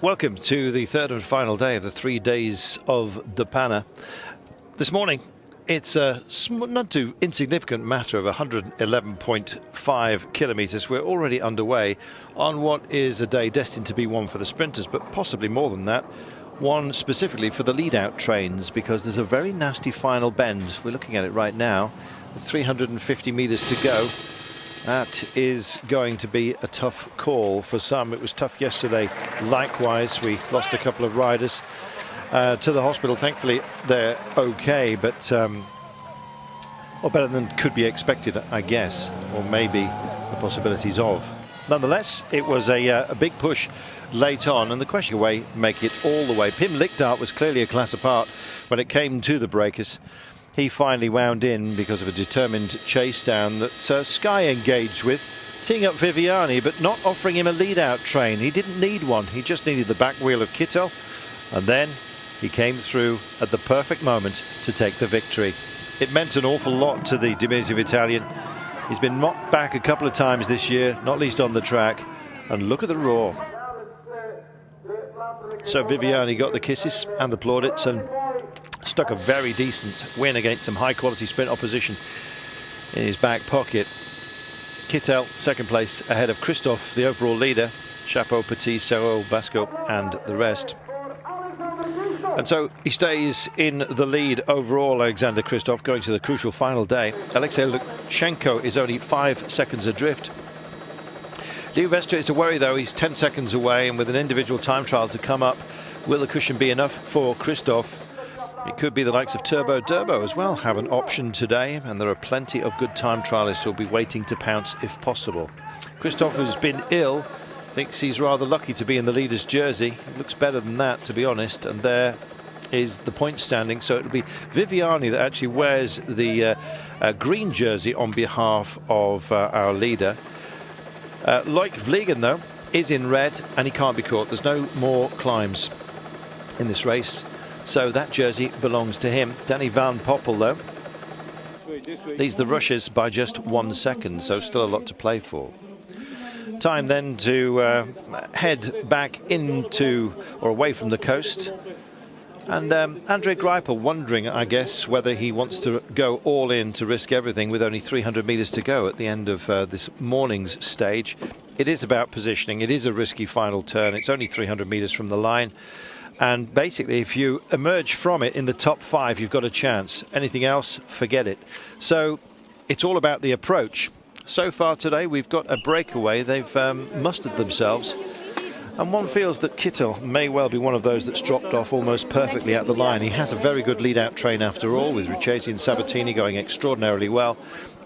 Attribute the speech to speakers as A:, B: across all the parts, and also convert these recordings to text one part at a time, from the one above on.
A: Welcome to the third and final day of the 3 days of the Panne. This morning, it's a not too insignificant matter of 111.5 kilometres. We're already underway on what is a day destined to be one for the sprinters, but possibly more than that. One specifically for the lead-out trains, because there's a very nasty final bend. We're looking at it right now. With 350 metres to go. That is going to be a tough call for some. It was tough yesterday. Likewise, we lost a couple of riders to the hospital. Thankfully, they're okay, but or better than could be expected, I guess, or maybe the possibilities of. Nonetheless, it was a big push late on, and the question away make it all the way. Pim Lichtart was clearly a class apart when it came to the breakers. He finally wound in because of a determined chase down that Sky engaged with, teeing up Viviani but not offering him a lead-out train. He didn't need one, he just needed the back wheel of Kittel, and then he came through at the perfect moment to take the victory. It meant an awful lot to the diminutive Italian. He's been knocked back a couple of times this year, not least on the track, and look at the roar. So Viviani got the kisses and the plaudits and stuck a very decent win against some high quality sprint opposition in his back pocket. Kittel second place ahead of Christophe, the overall leader. Chapeau, Petit, Serrault, Basco and the rest. And so he stays in the lead overall, Alexander Christophe, going to the crucial final day. Alexei Lukashenko is only 5 seconds adrift. Liu Vestre is a worry though. He's 10 seconds away, and with an individual time trial to come up, will the cushion be enough for Christophe? It could be the likes of Turbo Durbo as well have an option today, and there are plenty of good time trialists who'll be waiting to pounce if possible. Christophe, who's been ill, thinks he's rather lucky to be in the leader's jersey. It looks better than that, to be honest, and there is the point standing. So it'll be Viviani that actually wears the green jersey on behalf of our leader. Loic Vliegen, though, is in red, and he can't be caught. There's no more climbs in this race, so that jersey belongs to him. Danny Van Poppel, though, leads the rushes by just 1 second, so still a lot to play for. Time then to head back into or away from the coast. And Andre Greipel wondering, I guess, whether he wants to go all in to risk everything with only 300 metres to go at the end of this morning's stage. It is about positioning. It is a risky final turn. It's only 300 metres from the line. And basically, if you emerge from it in the top 5, you've got a chance. Anything else, forget it. So it's all about the approach. So far today, we've got a breakaway. They've mustered themselves. And one feels that Kittel may well be one of those that's dropped off almost perfectly at the line. He has a very good lead-out train after all, with Richesi and Sabatini going extraordinarily well.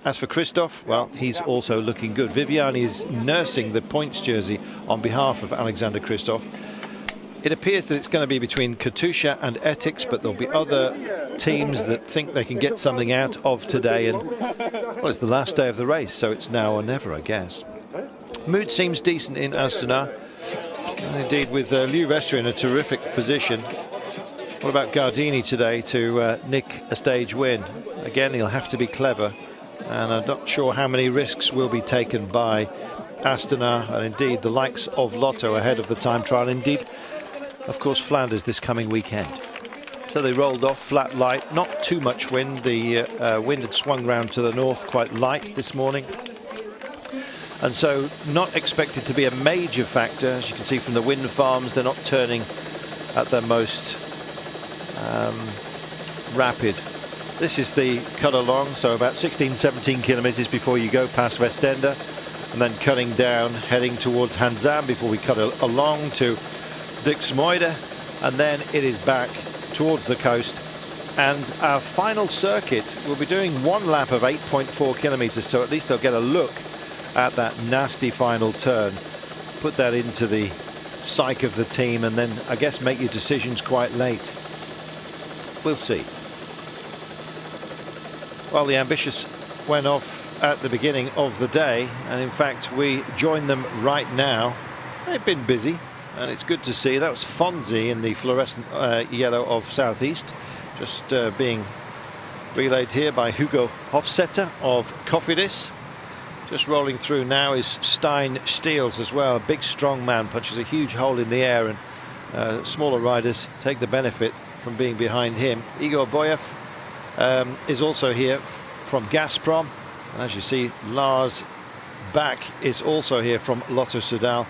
A: As for Christophe, well, he's also looking good. Viviani is nursing the points jersey on behalf of Alexander Christophe. It appears that it's going to be between Katusha and Etix, but there'll be other teams that think they can get something out of today. And, well, it's the last day of the race, so it's now or never, I guess. Mood seems decent in Astana. And indeed, with Liu Vestre in a terrific position. What about Gardini today to nick a stage win? Again, he'll have to be clever. And I'm not sure how many risks will be taken by Astana, and indeed the likes of Lotto ahead of the time trial. Indeed, of course, Flanders this coming weekend. So they rolled off flat light, not too much wind. The wind had swung round to the north quite light this morning. And so not expected to be a major factor. As you can see from the wind farms, they're not turning at their most rapid. This is the cut along, so about 16-17 kilometres before you go past Westende, and then cutting down, heading towards Hanzam before we cut along to Dixmuide, and then it is back towards the coast. And our final circuit will be doing one lap of 8.4 kilometres, so at least they'll get a look at that nasty final turn, put that into the psyche of the team, and then I guess make your decisions quite late. We'll see. Well, the ambitious went off at the beginning of the day, and in fact we join them right now. They've been busy, and it's good to see. That was Fonzie in the fluorescent yellow of Southeast, just being relayed here by Hugo Hofstetter of Cofidis. Just rolling through now is Stein Steels as well. A big strong man, punches a huge hole in the air and smaller riders take the benefit from being behind him. Igor Boyev is also here from Gazprom, and as you see, Lars Bak is also here from Lotto Soudal,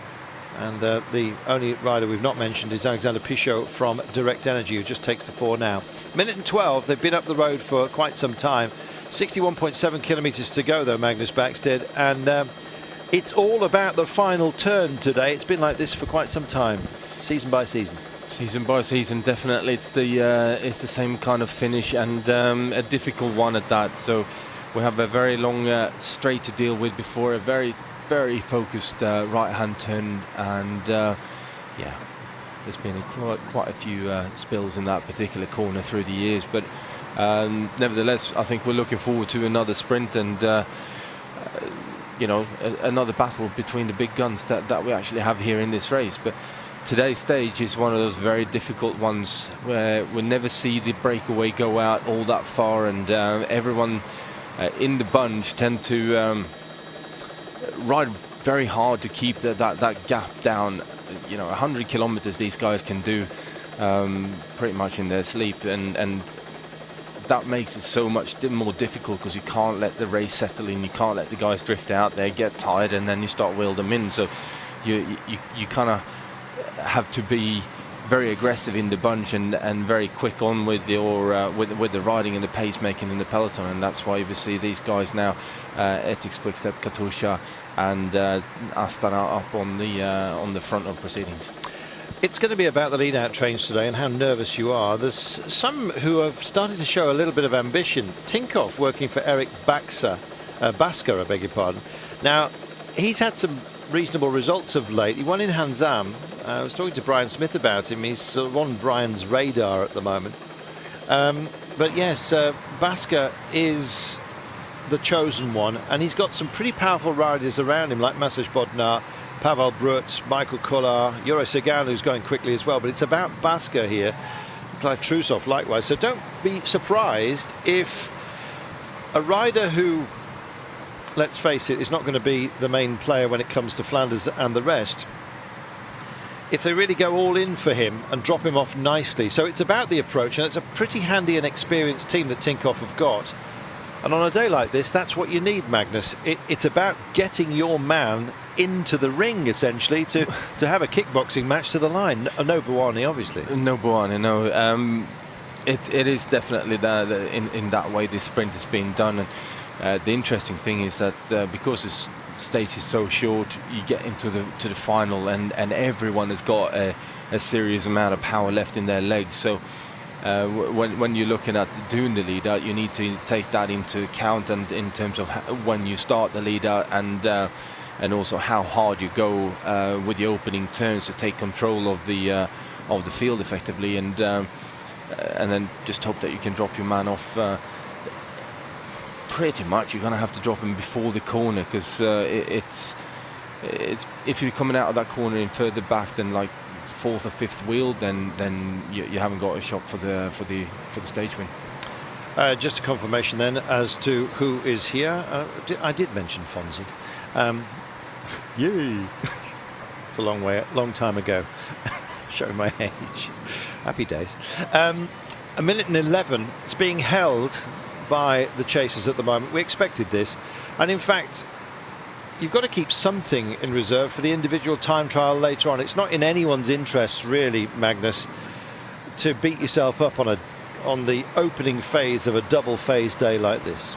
A: and the only rider we've not mentioned is Alexander Pichot from Direct Energy, who just takes the 4 now. Minute and 12. They've been up the road for quite some time. 61.7 kilometres to go though, Magnus Backstedt, and it's all about the final turn today. It's been like this for quite some time, season by season.
B: Season by season, definitely. It's the same kind of finish, and a difficult one at that. So we have a very long straight to deal with before a very, very focused right-hand turn, and yeah, there's been quite a few spills in that particular corner through the years, but nevertheless, I think we're looking forward to another sprint, and you know, another battle between the big guns that we actually have here in this race. But today's stage is one of those very difficult ones where we never see the breakaway go out all that far, and everyone in the bunch tend to ride very hard to keep that gap down. You know, 100 kilometers these guys can do pretty much in their sleep, and that makes it so much more difficult because you can't let the race settle in, you can't let the guys drift out there, get tired, and then you start wheel them in. So you kind of have to be very aggressive in the bunch and very quick on with your with the riding and the pace making in the peloton, and that's why you see these guys now, Ethics, Quickstep, Katusha and Astana up on the front of proceedings.
A: It's going to be about the lead-out trains today and how nervous you are. There's some who have started to show a little bit of ambition. Tinkoff working for Eric Basker, I beg your pardon. Now, he's had some reasonable results of late. He won in Hanzam. I was talking to Brian Smith about him. He's sort of on Brian's radar at the moment. But yes, Basker is the chosen one, and he's got some pretty powerful riders around him, like Masash Bodnar, Pavel Brut, Michael Kolar, Yuri Sagan, who's going quickly as well. But it's about Basker here, Clive Trusov likewise. So don't be surprised if a rider who, let's face it, is not going to be the main player when it comes to Flanders and the rest, if they really go all in for him and drop him off nicely. So it's about the approach, and it's a pretty handy and experienced team that Tinkoff have got. And on a day like this, that's what you need, Magnus. It's about getting your man into the ring, essentially, to have a kickboxing match to the line. No Buani, obviously. No
B: Buani, no. It is definitely in that way this sprint is being done. And the interesting thing is that because this stage is so short, you get into the final, and everyone has got a serious amount of power left in their legs. So when you're looking at doing the lead out, you need to take that into account, and in terms of when you start the lead out, and also how hard you go with the opening turns to take control of the field effectively, and then just hope that you can drop your man off. Pretty much you're going to have to drop him before the corner, because it's if you're coming out of that corner in further back than like fourth or fifth wheel, then you haven't got a shot for the stage win.
A: Just a confirmation then as to who is here. I did mention Fonzie. Yay! It's a long time ago. Showing my age. Happy days. A minute and 11. It's being held by the chasers at the moment. We expected this, and in fact you've got to keep something in reserve for the individual time trial later on. It's not in anyone's interest really, Magnus, to beat yourself up on the opening phase of a double phase day like this.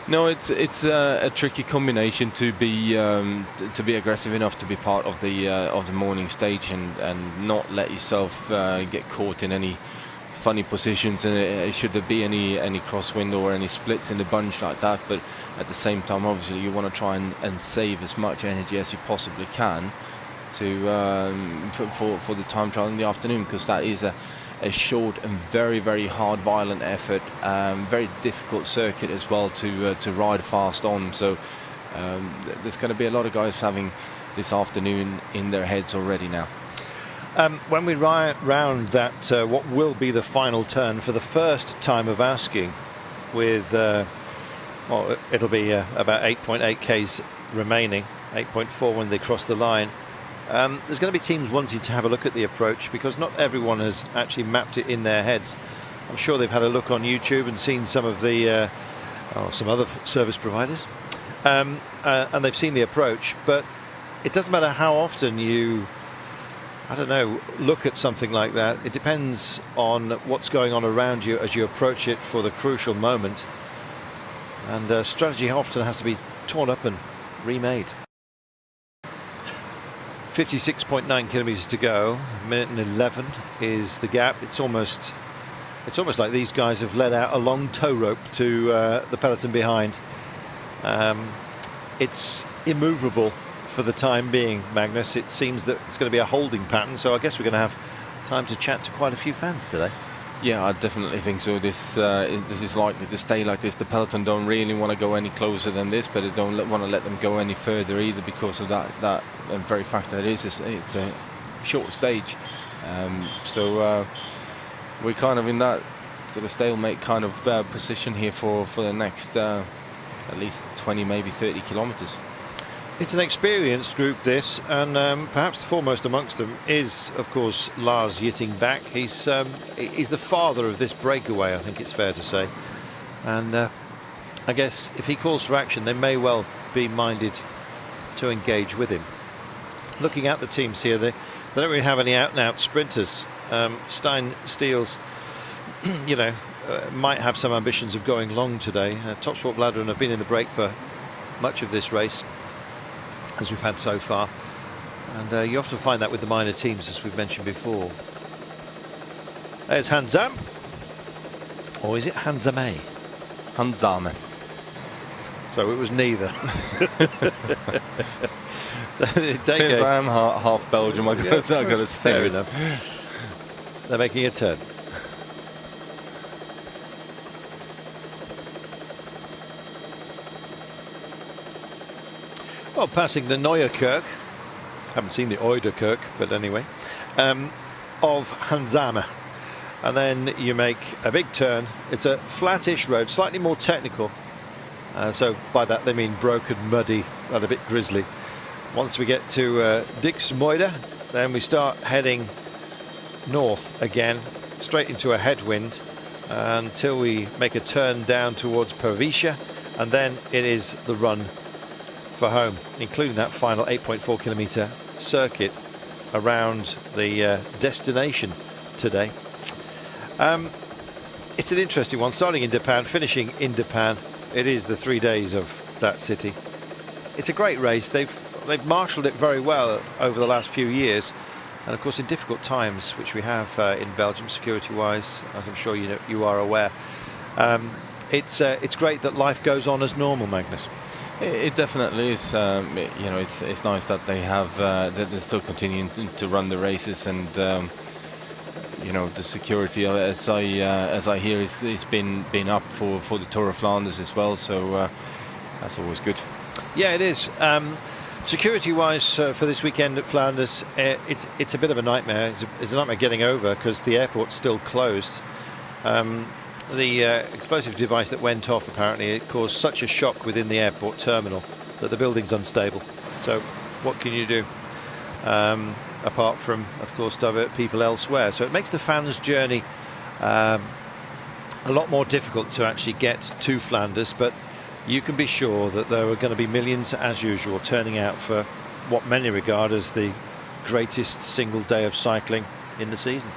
B: No, it's a tricky combination to be aggressive enough to be part of the morning stage, and not let yourself get caught in any funny positions, and should there be any crosswind or any splits in the bunch like that. But at the same time, obviously you want to try and save as much energy as you possibly can to for the time trial in the afternoon, because that is a short and very, very hard, violent effort, very difficult circuit as well to ride fast on. So there's going to be a lot of guys having this afternoon in their heads already now.
A: When we round that, what will be the final turn for the first time of asking, with well, it'll be about 8.8 k's remaining, 8.4 when they cross the line. There's going to be teams wanting to have a look at the approach because not everyone has actually mapped it in their heads. I'm sure they've had a look on YouTube and seen some of the some other service providers, and they've seen the approach. But it doesn't matter how often you, I don't know, look at something like that. It depends on what's going on around you as you approach it for the crucial moment. And strategy often has to be torn up and remade. 56.9 kilometers to go. A minute and 11 is the gap. It's almost like these guys have let out a long tow rope to the peloton behind. It's immovable for the time being, Magnus. It seems that it's going to be a holding pattern, so I guess we're going to have time to chat to quite a few fans today.
B: Yeah, I definitely think so. This is likely to stay like this. The peloton don't really want to go any closer than this, but they don't want to let them go any further either because of that very fact that it's a short stage. So we're kind of in that sort of stalemate kind of position here for the next at least 20, maybe 30 kilometers.
A: It's an experienced group, this, and perhaps the foremost amongst them is, of course, Lars Ytting-Bäck. He's the father of this breakaway, I think it's fair to say. And I guess if he calls for action, they may well be minded to engage with him. Looking at the teams here, they don't really have any out-and-out sprinters. Stein Steels, might have some ambitions of going long today. Topsport Bladeren have been in the break for much of this race, as we've had so far, and you often find that with the minor teams, as we've mentioned before. There's Hansam, or is it Hansame?
B: Hansame.
A: So it was neither. So
B: since I am half Belgium, I've got to say.
A: Fair enough. They're making a turn. Well, passing the Neuerkerk, haven't seen the Ouderkerk, but anyway, of Hansame. And then you make a big turn. It's a flattish road, slightly more technical. So by that they mean broken, muddy, and a bit grisly. Once we get to Dixmuide, then we start heading north again, straight into a headwind, until we make a turn down towards Pervicia, and then it is the run for home, including that final 8.4 kilometer circuit around the destination today. It's an interesting one, starting in Dapan, finishing in Dapan. It is the 3 days of that city. It's a great race. They've marshalled it very well over the last few years, and of course in difficult times, which we have in Belgium security wise, as I'm sure you are aware. It's great that life goes on as normal, Magnus.
B: It definitely is. It's nice that they have that they're still continuing to run the races, and the security, as I hear, is been up for the Tour of Flanders as well. So that's always good.
A: Yeah, it is. Security-wise, for this weekend at Flanders, it's a bit of a nightmare. It's a nightmare getting over because the airport's still closed. The explosive device that went off, apparently, it caused such a shock within the airport terminal that the building's unstable. So what can you do apart from, of course, divert people elsewhere? So it makes the fans' journey a lot more difficult to actually get to Flanders, but you can be sure that there are going to be millions, as usual, turning out for what many regard as the greatest single day of cycling in the season.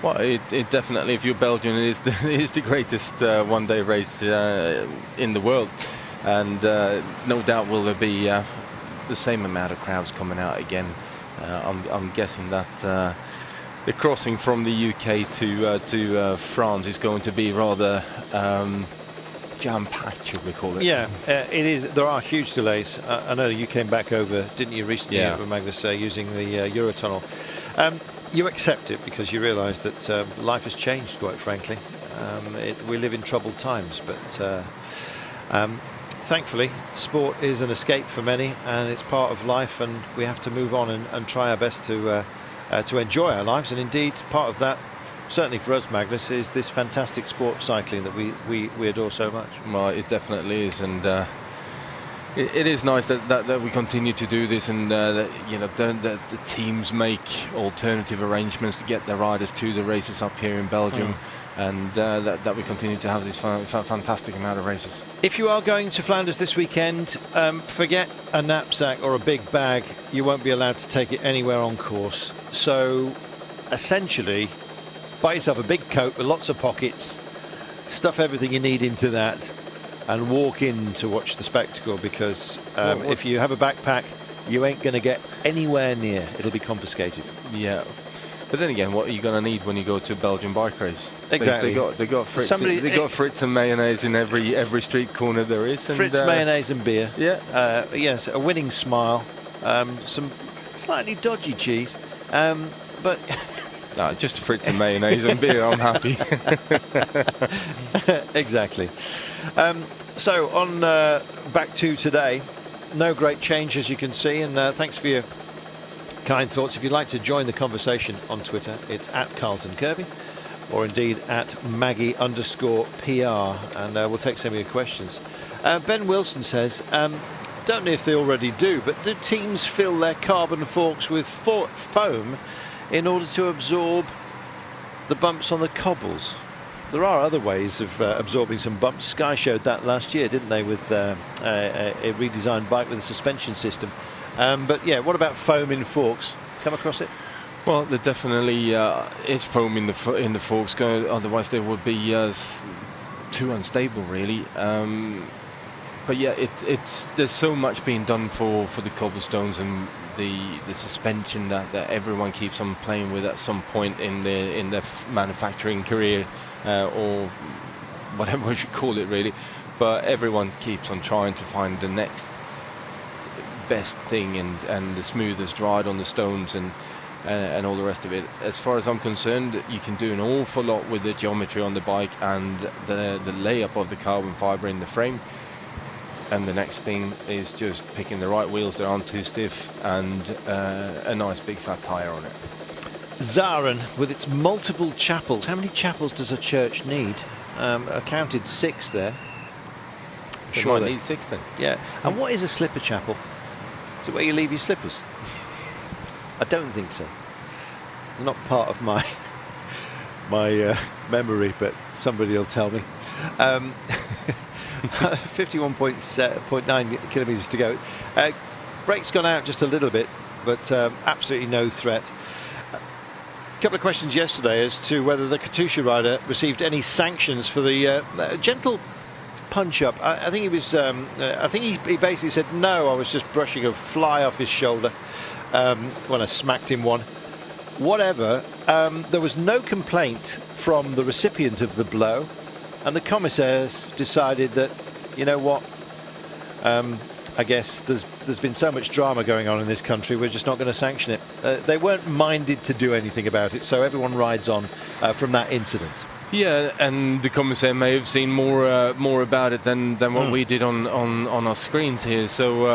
B: Well, it definitely, if you're Belgian, it is the greatest one-day race in the world, and no doubt will there be the same amount of crowds coming out again. I'm guessing that the crossing from the UK to France is going to be rather jam-packed, should we call it?
A: Yeah, it is. There are huge delays. I know you came back over, didn't you, recently, over Magnus, using the Eurotunnel. You accept it because you realise that life has changed, quite frankly. We live in troubled times, but thankfully sport is an escape for many, and it's part of life, and we have to move on and try our best to enjoy our lives. And indeed, part of that, certainly for us, Magnus, is this fantastic sport of cycling that we adore so much.
B: Well, it definitely is, and It is nice that we continue to do this, and that, you know, the teams make alternative arrangements to get their riders to the races up here in Belgium, and that we continue to have this fantastic amount of races.
A: If you are going to Flanders this weekend, forget a knapsack or a big bag. You won't be allowed to take it anywhere on course. So essentially, buy yourself a big coat with lots of pockets, stuff everything you need into that, and walk in to watch the spectacle, because if you have a backpack, you ain't going to get anywhere near. It'll be confiscated.
B: Yeah. But then again, what are you going to need when you go to a Belgian bike race?
A: Exactly.
B: They got Fritz and mayonnaise in every street corner there is. And
A: Fritz, mayonnaise and beer.
B: Yeah.
A: Yes, a winning smile. Some slightly dodgy cheese. But
B: no, just Fritz and mayonnaise and beer, I'm happy.
A: Exactly. So on back to today, no great change as you can see, and thanks for your kind thoughts. If you'd like to join the conversation on Twitter, it's at Carlton Kirby, or indeed at Maggie_PR, and we'll take some of your questions. Ben Wilson says, don't know if they already do, but do teams fill their carbon forks with foam in order to absorb the bumps on the cobbles? There are other ways of absorbing some bumps. Sky showed that last year, didn't they, with a redesigned bike with a suspension system. But yeah, what about foam in forks? Come across it?
B: Well, there definitely is foam in the forks. Otherwise, they would be too unstable, really. But yeah, there's so much being done for the cobblestones and the suspension that everyone keeps on playing with at some point in their manufacturing career, or whatever we should call it, really. But everyone keeps on trying to find the next best thing and the smoothest ride on the stones and all the rest of it. As far as I'm concerned, you can do an awful lot with the geometry on the bike and the layup of the carbon fibre in the frame. And the next thing is just picking the right wheels that aren't too stiff, and a nice big fat tyre on it.
A: Zaren, with its multiple chapels. How many chapels does a church need? I counted 6 there.
B: It might need 6 then.
A: Yeah. And what is a slipper chapel? Is it where you leave your slippers? I don't think so. Not part of my memory, but somebody will tell me. 51.9 kilometres to go. Brake's gone out just a little bit, but absolutely no threat. A couple of questions yesterday as to whether the Katusha rider received any sanctions for the gentle punch up. I think he was. I think he basically said no. I was just brushing a fly off his shoulder when I smacked him one. Whatever. There was no complaint from the recipient of the blow. And the commissaires decided that, you know what, I guess there's been so much drama going on in this country, we're just not going to sanction it. They weren't minded to do anything about it, so everyone rides on from that incident. Yeah,
B: and the commissaire may have seen more about it than what we did on our screens here. So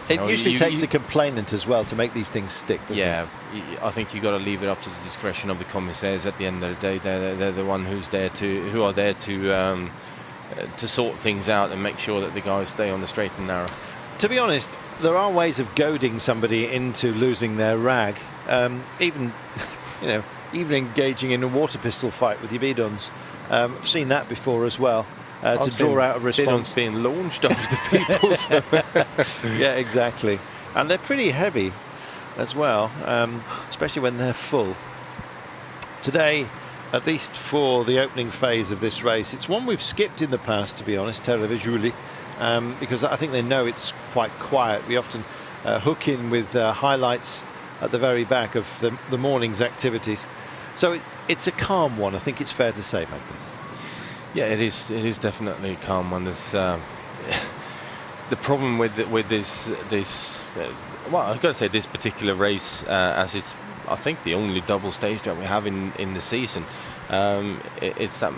A: it usually takes a complainant as well to make these things stick, doesn't it?
B: I think you've got to leave it up to the discretion of the commissaires. At the end of the day, they're the one who are there to sort things out and make sure that the guys stay on the straight and narrow.
A: To be honest, there are ways of goading somebody into losing their rag, even engaging in a water pistol fight with your bidons. I've seen that before as well. To draw out a response.
B: Bidons being launched after people. So.
A: Yeah, exactly. And they're pretty heavy as well, especially when they're full. Today, at least for the opening phase of this race, it's one we've skipped in the past, to be honest, televisually, because I think they know it's quite quiet. We often hook in with highlights at the very back of the morning's activities. So it's a calm one, I think it's fair to say, Magnus.
B: Yeah, it is. It is definitely a calm one. There's the problem with this. Well, I've got to say this particular race, as it's, I think, the only double stage that we have in the season. It's that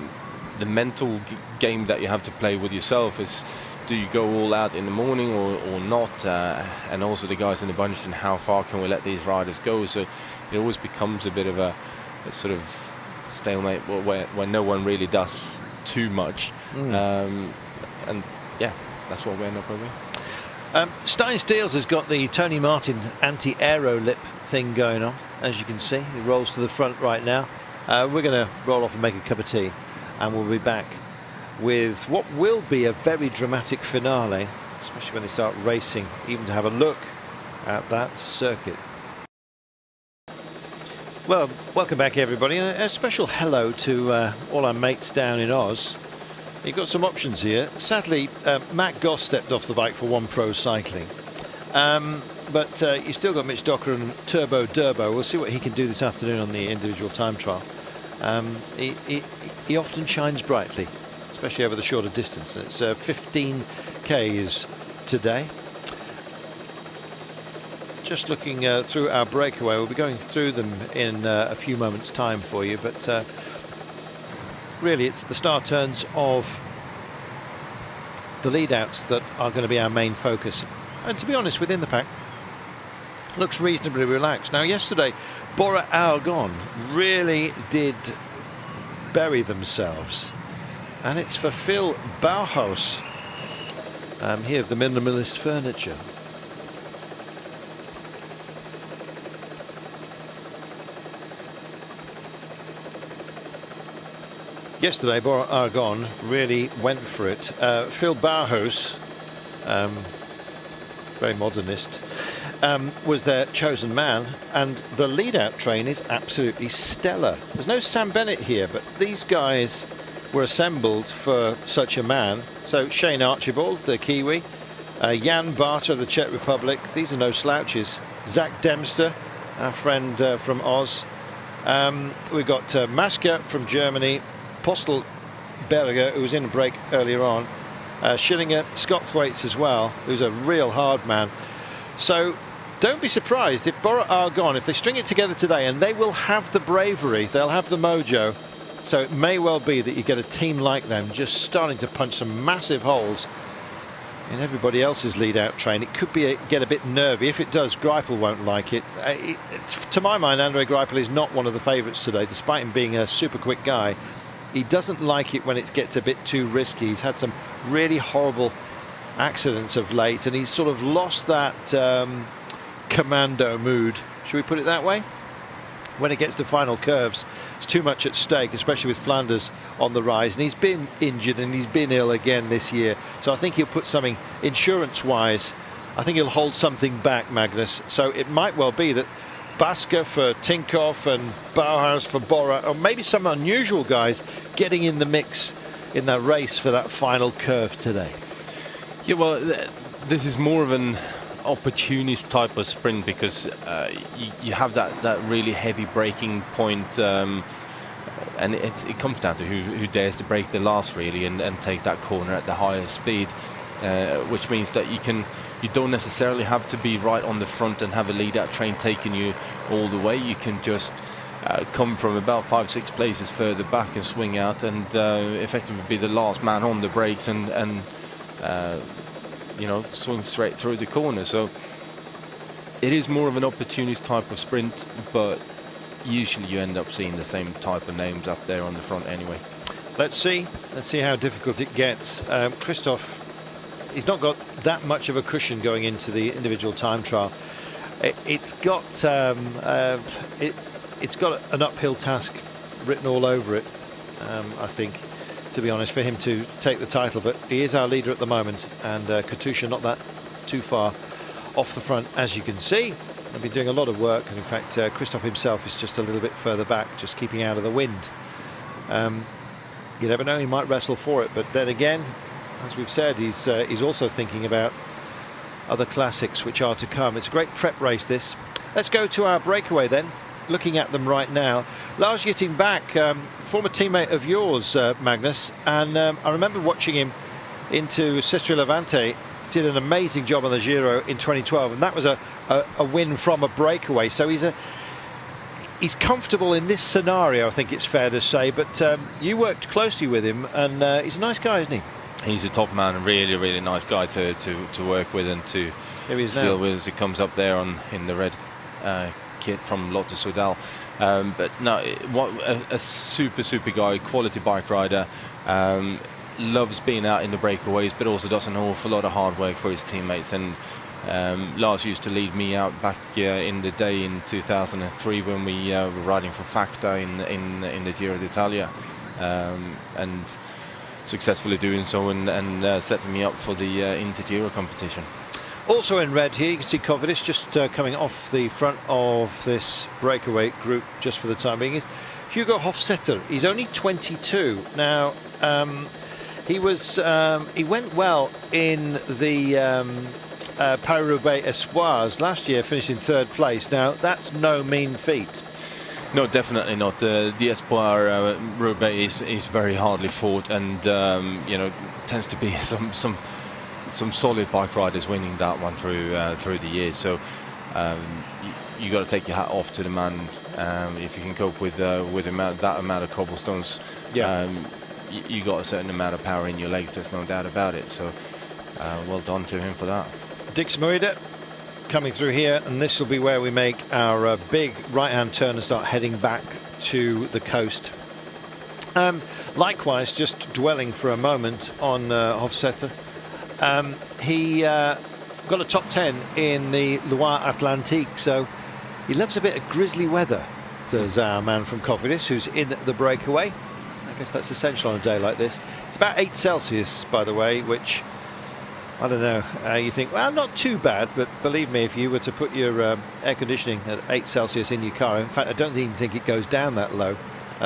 B: the mental game that you have to play with yourself is, do you go all out in the morning or not? And also the guys in the bunch, and how far can we let these riders go? So it always becomes a bit of a sort of stalemate where no one really does too much. And yeah, that's what we end up with.
A: Stein Steels has got the Tony Martin anti-aero lip thing going on, as you can see. He rolls to the front right now. We're going to roll off and make a cup of tea, and we'll be back with what will be a very dramatic finale, especially when they start racing, even to have a look at that circuit. Well, welcome back everybody, and a special hello to all our mates down in Oz. You've got some options here. Sadly, Matt Goss stepped off the bike for One Pro Cycling. But you've still got Mitch Docker and Turbo Durbo. We'll see what he can do this afternoon on the individual time trial. He often shines brightly, especially over the shorter distance. It's 15 Ks today. Just looking through our breakaway, we'll be going through them in a few moments' time for you, but really it's the star turns of the lead outs that are going to be our main focus. And to be honest, within the pack, looks reasonably relaxed. Now yesterday, Bora Argonne really did bury themselves, and it's for Phil Bauhaus here of the Minimalist Furniture. Yesterday, Bora Argonne really went for it. Phil Bauhaus, very modernist, was their chosen man, and the lead-out train is absolutely stellar. There's no Sam Bennett here, but these guys were assembled for such a man. So Shane Archibald, the Kiwi, Jan Barter of the Czech Republic, these are no slouches. Zach Dempster, our friend from Oz. We've got Maska from Germany, Postel Berger, who was in a break earlier on, Schillinger, Scott Thwaites as well, who's a real hard man. So don't be surprised if Bora Argonne, if they string it together today, and they will have the bravery, they'll have the mojo. So it may well be that you get a team like them just starting to punch some massive holes in everybody else's lead-out train. It could be get a bit nervy. If it does, Greipel won't like it. To my mind, Andre Greipel is not one of the favourites today, despite him being a super quick guy. He doesn't like it when it gets a bit too risky. He's had some really horrible accidents of late, and he's sort of lost that commando mood, should we put it that way? When it gets to final curves, it's too much at stake, especially with Flanders on the rise, and he's been injured and he's been ill again this year. So I think he'll put something insurance-wise, I think he'll hold something back, Magnus. So it might well be that Baska for Tinkoff and Bauhaus for Bora, or maybe some unusual guys getting in the mix in that race for that final curve today.
B: Yeah, well, this is more of an opportunist type of sprint, because you have that really heavy braking point, and it comes down to who dares to brake the last, really, and take that corner at the highest speed, which means that you don't necessarily have to be right on the front and have a lead-out train taking you all the way. You can just come from about 5-6 places further back and swing out, and effectively be the last man on the brakes, and you know, swing straight through the corner. So it is more of an opportunist type of sprint, but usually you end up seeing the same type of names up there on the front anyway.
A: Let's see how difficult it gets. Christoph, he's not got that much of a cushion going into the individual time trial. It's got an uphill task written all over it, I think, to be honest, for him to take the title. But he is our leader at the moment, and Katusha not that too far off the front, as you can see. They've been doing a lot of work, and in fact Christoph himself is just a little bit further back, just keeping out of the wind. You never know, he might wrestle for it, but then again, as we've said, he's also thinking about other classics which are to come. It's a great prep race, this. Let's go to our breakaway then, looking at them right now. Lars Yitting back, former teammate of yours, Magnus, and I remember watching him into Sestri Levante. Did an amazing job on the Giro in 2012, and that was a win from a breakaway. So he's comfortable in this scenario, I think it's fair to say. But you worked closely with him, and he's a nice guy, isn't he?
B: He's a top man, a really, really nice guy to work with and to deal with as he comes up there in the red kit from Lotto Soudal. But no, what a super guy, quality bike rider. loves being out in the breakaways, but also does an awful lot of hard work for his teammates. And Lars used to lead me out back in the day in 2003 when we were riding for Facta in the Giro d'Italia, and successfully doing so, and setting me up for the Inter-Giro competition.
A: Also in red here, you can see Covidis just coming off the front of this breakaway group just for the time being. Is Hugo Hofstetter. He's only 22 now. He went well in the Paris-Roubaix Espoirs last year, finishing 3rd place. Now that's no mean feat.
B: No, definitely not. The Espoir Roubaix is very hardly fought, and tends to be some solid bike riders winning that one through the years. So you got to take your hat off to the man if you can cope with that amount of cobblestones.
A: Yeah.
B: You got a certain amount of power in your legs. There's no doubt about it. So well done to him for that.
A: Dix Moida coming through here, and this will be where we make our big right-hand turn and start heading back to the coast. Likewise, just dwelling for a moment on Hofstetter. He got a top 10 in the Loire Atlantique, so he loves a bit of grizzly weather, does our man from Cofidis, who's in the breakaway. I guess that's essential on a day like this. It's about 8 Celsius, by the way, which, I don't know, you think, well, not too bad, but believe me, if you were to put your air conditioning at 8 Celsius in your car, in fact, I don't even think it goes down that low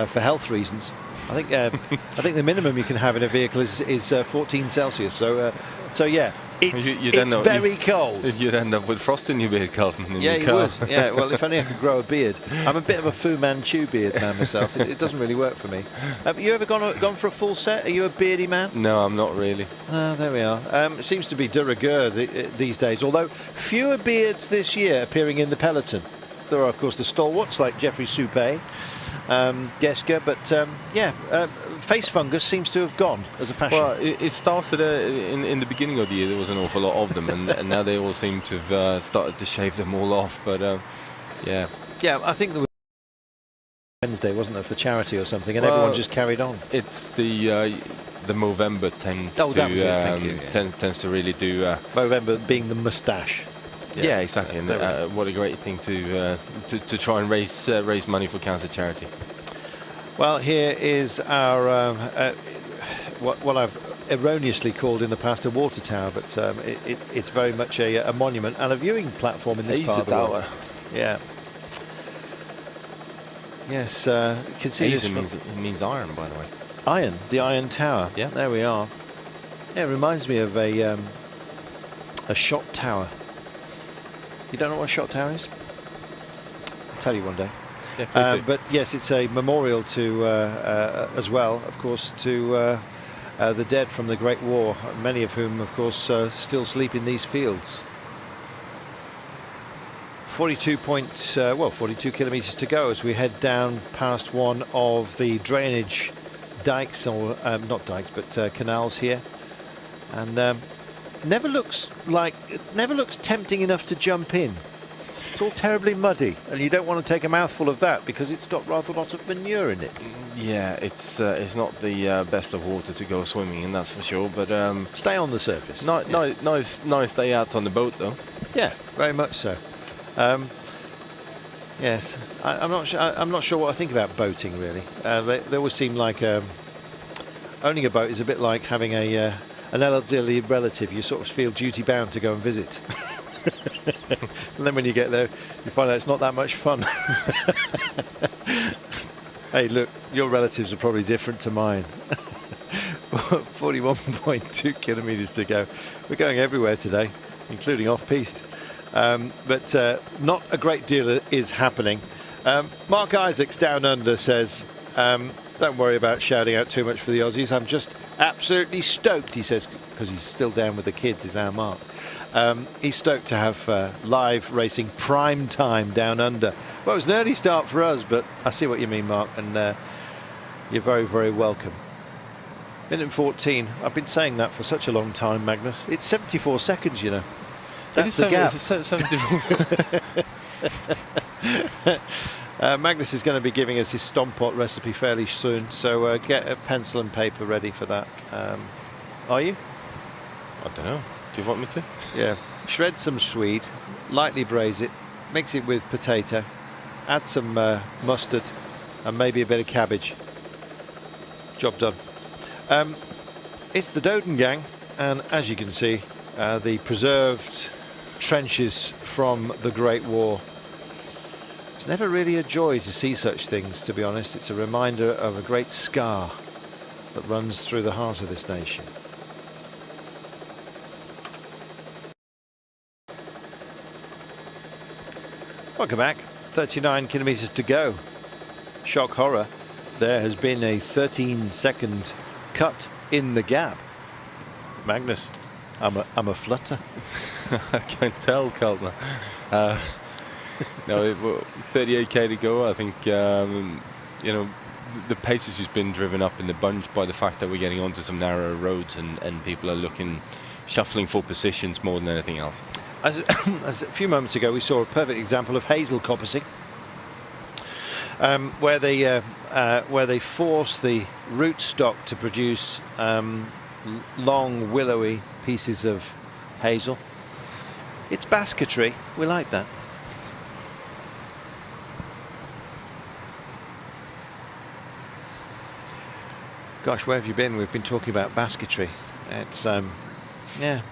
A: for health reasons. I think the minimum you can have in a vehicle is 14 Celsius. So yeah, it's very cold.
B: You'd end up with frost in your beard, Carlton.
A: Yeah, you would. Yeah, well, if only I could grow a beard. I'm a bit of a Fu Manchu beard man myself. It doesn't really work for me. Have you ever gone for a full set? Are you a beardy man?
B: No, I'm not really.
A: There we are. It seems to be de rigueur these days, although fewer beards this year appearing in the peloton. There are, of course, the stalwarts like Jeffrey Soupé, Geske, but face fungus seems to have gone as a fashion.
B: Well, it started in the beginning of the year. There was an awful lot of them, and now they all seem to have started to shave them all off. But yeah,
A: I think there was Wednesday, wasn't there, for charity or something, and everyone just carried on.
B: It's the Movember tends tends to really do.
A: Movember being the moustache.
B: Yeah, exactly. And what a great thing to try and raise money for cancer charity.
A: Well, here is our what I've erroneously called in the past a water tower, but it's very much a monument and a viewing platform in this part of the world. Yeah. Yes, you can see this.
B: It means iron, by the way.
A: Iron, the Iron Tower.
B: Yeah.
A: There we are. Yeah, it reminds me of a shot tower. You don't know what a shot tower is? I'll tell you one day.
B: Yeah, please do.
A: But yes, it's a memorial to, as well, of course, to the dead from the Great War, many of whom, of course, still sleep in these fields. 42 kilometres to go as we head down past one of the drainage dikes, or not dikes, but canals here, and never looks tempting enough to jump in. It's all terribly muddy, and you don't want to take a mouthful of that because it's got rather a lot of manure in it.
B: Yeah, it's not the best of water to go swimming in, that's for sure. But
A: stay on the surface.
B: Nice day out on the boat, though.
A: Yeah, very much so. Yes, I'm not sure what I think about boating really. They always seem like owning a boat is a bit like having an elderly relative. You sort of feel duty bound to go and visit. And then when you get there, you find out it's not that much fun. Hey, look, your relatives are probably different to mine. 41.2 kilometres to go. We're going everywhere today, including off-piste. But not a great deal is happening. Mark Isaacs down under says, don't worry about shouting out too much for the Aussies. I'm just absolutely stoked, he says, because he's still down with the kids, is our Mark. He's stoked to have live racing prime time down under. Well, it was an early start for us, but I see what you mean, Mark, and you're very, very welcome. Minute 14. I've been saying that for such a long time, Magnus. It's 74 seconds, you know. That's the gap. Magnus is going to be giving us his Stompot recipe fairly soon, so get a pencil and paper ready for that. Are you?
B: I don't know. Do you want me to?
A: Yeah. Shred some swede, lightly braise it, mix it with potato, add some mustard and maybe a bit of cabbage. Job done. It's the Doden gang, and as you can see, the preserved trenches from the Great War. It's never really a joy to see such things, to be honest. It's a reminder of a great scar that runs through the heart of this nation. Welcome back. 39 kilometres to go. Shock horror. There has been a 13-second cut in the gap. Magnus, I'm a flutter.
B: I can tell, Kaltner. No, 38k to go. I think you know, the pace has just been driven up in the bunch by the fact that we're getting onto some narrow roads and people are shuffling for positions more than anything else.
A: As a few moments ago, we saw a perfect example of hazel coppicing, where they force the rootstock to produce long, willowy pieces of hazel. It's basketry. We like that. Gosh, where have you been? We've been talking about basketry. It's yeah.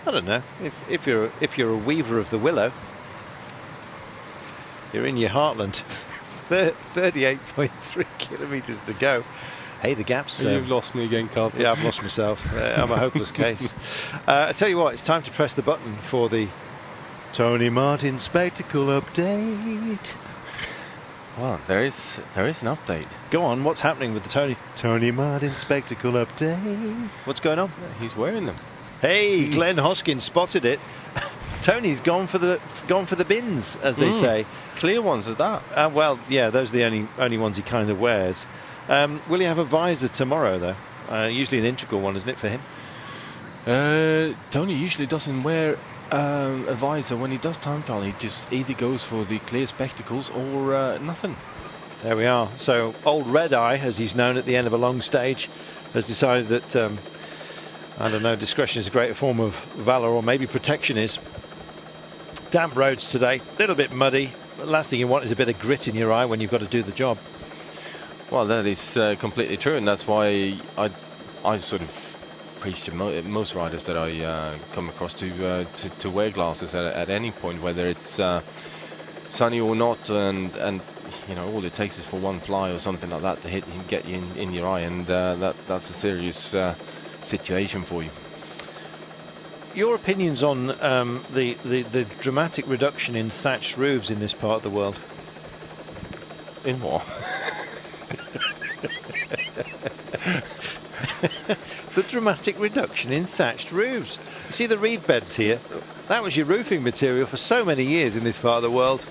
A: I don't know. If you're a weaver of the willow, you're in your heartland. 38.3 kilometres to go. Hey, the gaps.
B: You've lost me again, Carlton.
A: Yeah, I've lost myself. I'm a hopeless case. I tell you what, it's time to press the button for the Tony Martin Spectacle Update.
B: Well, there is an update.
A: Go on, what's happening with the Tony Martin Spectacle Update? What's going on?
B: Yeah, he's wearing them.
A: Hey, Glenn Hoskins spotted it. Tony's gone for the bins, as they say.
B: Clear ones at that.
A: Well, yeah, those are the only ones he kind of wears. Will he have a visor tomorrow, though? Usually an integral one, isn't it, for him?
B: Tony usually doesn't wear a visor when he does time trial. He just either goes for the clear spectacles or nothing.
A: There we are. So old Red Eye, as he's known at the end of a long stage, has decided that I don't know, discretion is a greater form of valour, or maybe protection is. Damp roads today, a little bit muddy. The last thing you want is a bit of grit in your eye when you've got to do the job.
B: Well, that is completely true, and that's why I sort of preach to most riders that I come across to wear glasses at any point, whether it's sunny or not, and you know, all it takes is for one fly or something like that to hit and get you in your eye, and that's a serious situation for you.
A: Your opinions on the dramatic reduction in thatched roofs in this part of the world?
B: In what?
A: The dramatic reduction in thatched roofs. You see the reed beds here? That was your roofing material for so many years in this part of the world,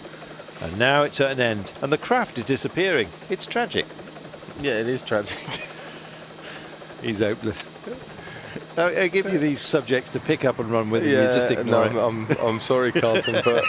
A: and now it's at an end, and the craft is disappearing. It's tragic.
B: Yeah, it is tragic.
A: He's hopeless. I give you these subjects to pick up and run with, and you just ignore it.
B: I'm sorry, Carlton, but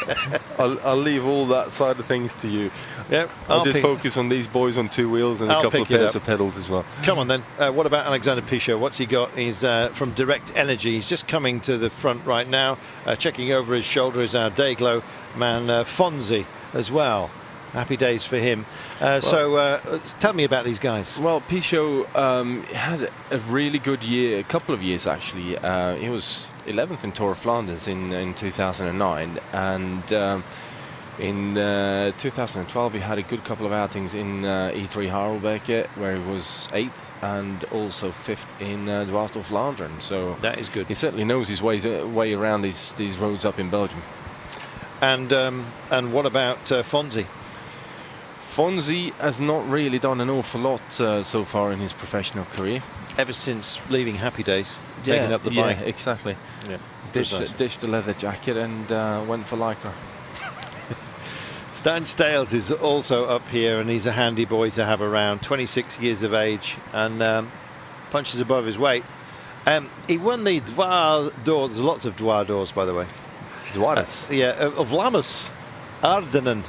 B: I'll leave all that side of things to you.
A: Yep,
B: I'll just focus on these boys on two wheels and a couple of pairs of pedals as well.
A: Come on then. What about Alexander Pichot? What's he got? He's from Direct Energy. He's just coming to the front right now. Checking over his shoulder is our Dayglow man, Fonzie, as well. Happy days for him. So tell me about these guys.
B: Well, Pichot had a really good year, a couple of years actually. He was 11th in Tour of Flanders in 2009, and in 2012 he had a good couple of outings in E3 Harelbeke, where he was 8th and also 5th in Dwars door Vlaanderen. So
A: that is good.
B: He certainly knows his way around these roads up in Belgium.
A: And what about Fonzie?
B: Fonzie has not really done an awful lot so far in his professional career.
A: Ever since leaving Happy Days, taking up the bike.
B: Yeah, exactly.
A: Yeah,
B: ditched the leather jacket and went for Lycra.
A: Stan Stales is also up here, and he's a handy boy to have around. 26 years of age, and punches above his weight. He won the Dwars door. There's lots of Dwars doors, by the way.
B: Dwars?
A: Yeah, of Lammers, Ardenen,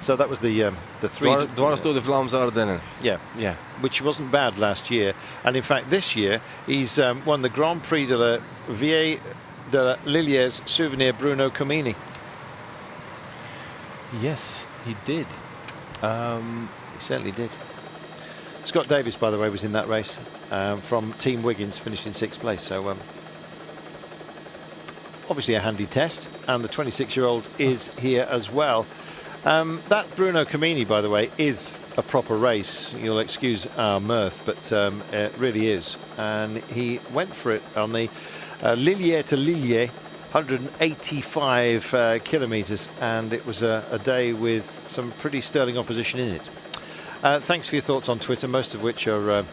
A: So that was the three.
B: Dwars door de Vlaamse Ardennen.
A: Yeah,
B: Yeah.
A: which wasn't bad last year, and in fact this year he's won the Grand Prix de la Vieille de la Lilliers Souvenir Bruno Comini.
B: Yes, he did.
A: He certainly did. Scott Davis, by the way, was in that race from Team Wiggins, finished in 6th place. So obviously a handy test, and the 26-year-old is here as well. That Bruno Comini, by the way, is a proper race. You'll excuse our mirth, but it really is. And he went for it on the Lillier to Lillier, 185 kilometres, and it was a day with some pretty sterling opposition in it. Thanks for your thoughts on Twitter, most of which are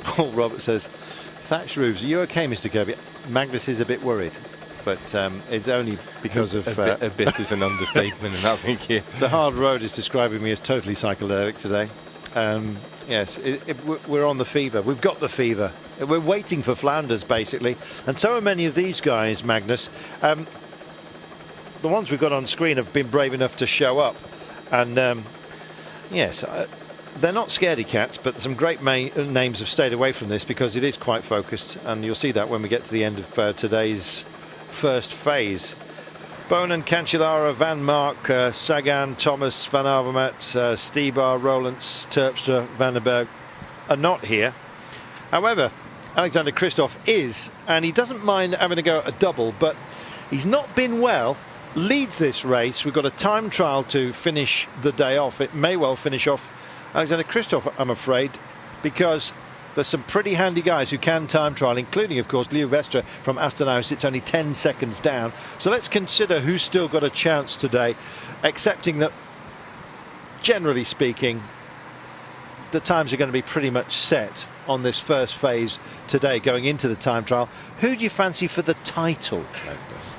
A: Paul Roberts says, Thatch roofs, are you okay, Mr. Kirby? Magnus is a bit worried, but it's only because of
B: a bit is an understatement, and I think here
A: the hard road is describing me as totally psychedelic today. Yes, we're on the fever. We've got the fever. We're waiting for Flanders, basically, and so are many of these guys, Magnus. The ones we've got on screen have been brave enough to show up, and yes, they're not scaredy cats, but some great names have stayed away from this because it is quite focused, and you'll see that when we get to the end of today's first phase. Bonen, Cancellara, Van Mark, Sagan, Thomas, Van Avermaet, Stibar, Rollins, Terpstra, Van den Berg are not here. However, Alexander Kristoff is, and he doesn't mind having a go at a double, but he's not been well. Leads this race. We've got a time trial to finish the day off. It may well finish off Alexander Kristoff, I'm afraid, because there's some pretty handy guys who can time trial, including, of course, Leo Vestra from Astana, who sits only 10 seconds down. So let's consider who's still got a chance today, accepting that, generally speaking, the times are going to be pretty much set on this first phase today, going into the time trial. Who do you fancy for the title, Magnus?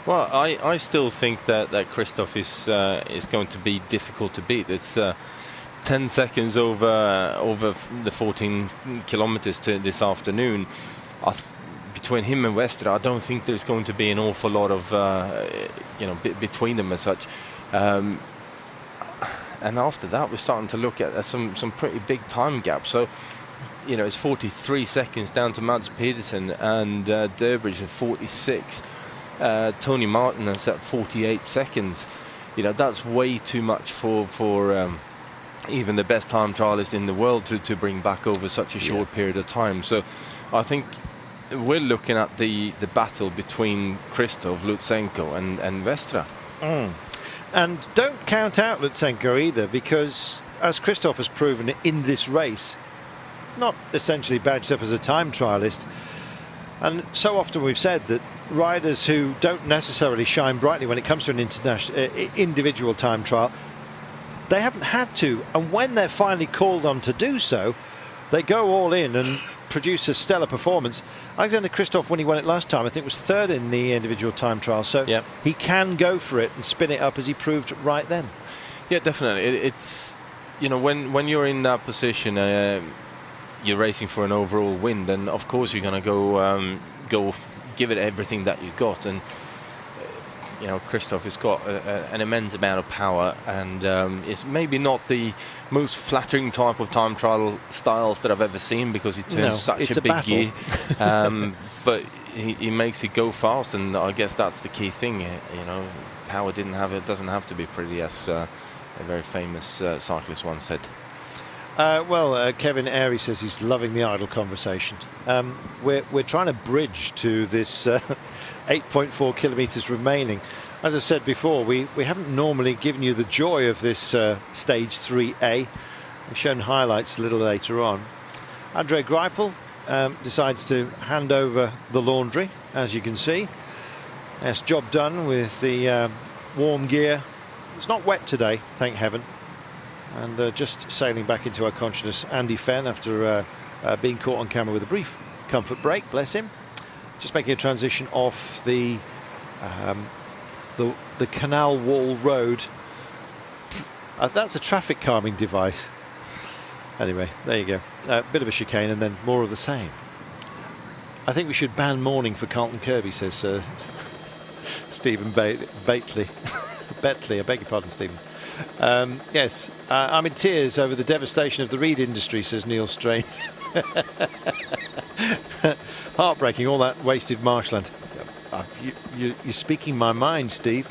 B: Well, I still think that Kristoff is going to be difficult to beat. It's 10 seconds over the 14 kilometers to this afternoon. Between him and Vestra, I don't think there's going to be an awful lot of between them as such. And after that, we're starting to look at some pretty big time gaps. So, it's 43 seconds down to Mads Pedersen, and Durbridge at 46. Tony Martin is at 48 seconds. That's way too much for even the best time trialist in the world to bring back over such a short period of time. So I think we're looking at the battle between Kristoff, Lutsenko and Vestra.
A: And don't count out Lutsenko either, because as Kristoff has proven in this race, not essentially badged up as a time trialist, and so often we've said that riders who don't necessarily shine brightly when it comes to an individual time trial, they haven't had to, and when they're finally called on to do so, they go all in and produce a stellar performance. Alexander Kristoff, when he won it last time, I think was third in the individual time trial, so he can go for it and spin it up, as he proved right then.
B: Yeah, definitely. It's when you're in that position, you're racing for an overall win, then of course you're going to go give it everything that you got. And Kristoff has got an immense amount of power, and it's maybe not the most flattering type of time trial styles that I've ever seen, because he turns such a big gear. But he makes it go fast, and I guess that's the key thing. Power doesn't have to be pretty, as a very famous cyclist once said. Kevin Airy says he's loving the idle conversation. We're trying to bridge to this 8.4 kilometres remaining. As I said before, we haven't normally given you the joy of this stage 3A. We've shown highlights a little later on. Andre Greipel decides to hand over the laundry, as you can see. Yes, job done with the warm gear. It's not wet today, thank heaven. And just sailing back into our consciousness, Andy Fenn, after being caught on camera with a brief comfort break, bless him. Just making a transition off the Canal Wall Road. That's a traffic calming device. Anyway, there you go. Bit of a chicane and then more of the same. I think we should ban mourning for Carlton Kirby, says Stephen Bately.
A: Betley, I beg your pardon, Stephen. Yes, I'm in tears over the devastation of the reed industry, says Neil Strain. Heartbreaking, all that wasted marshland. You're speaking my mind, Steve.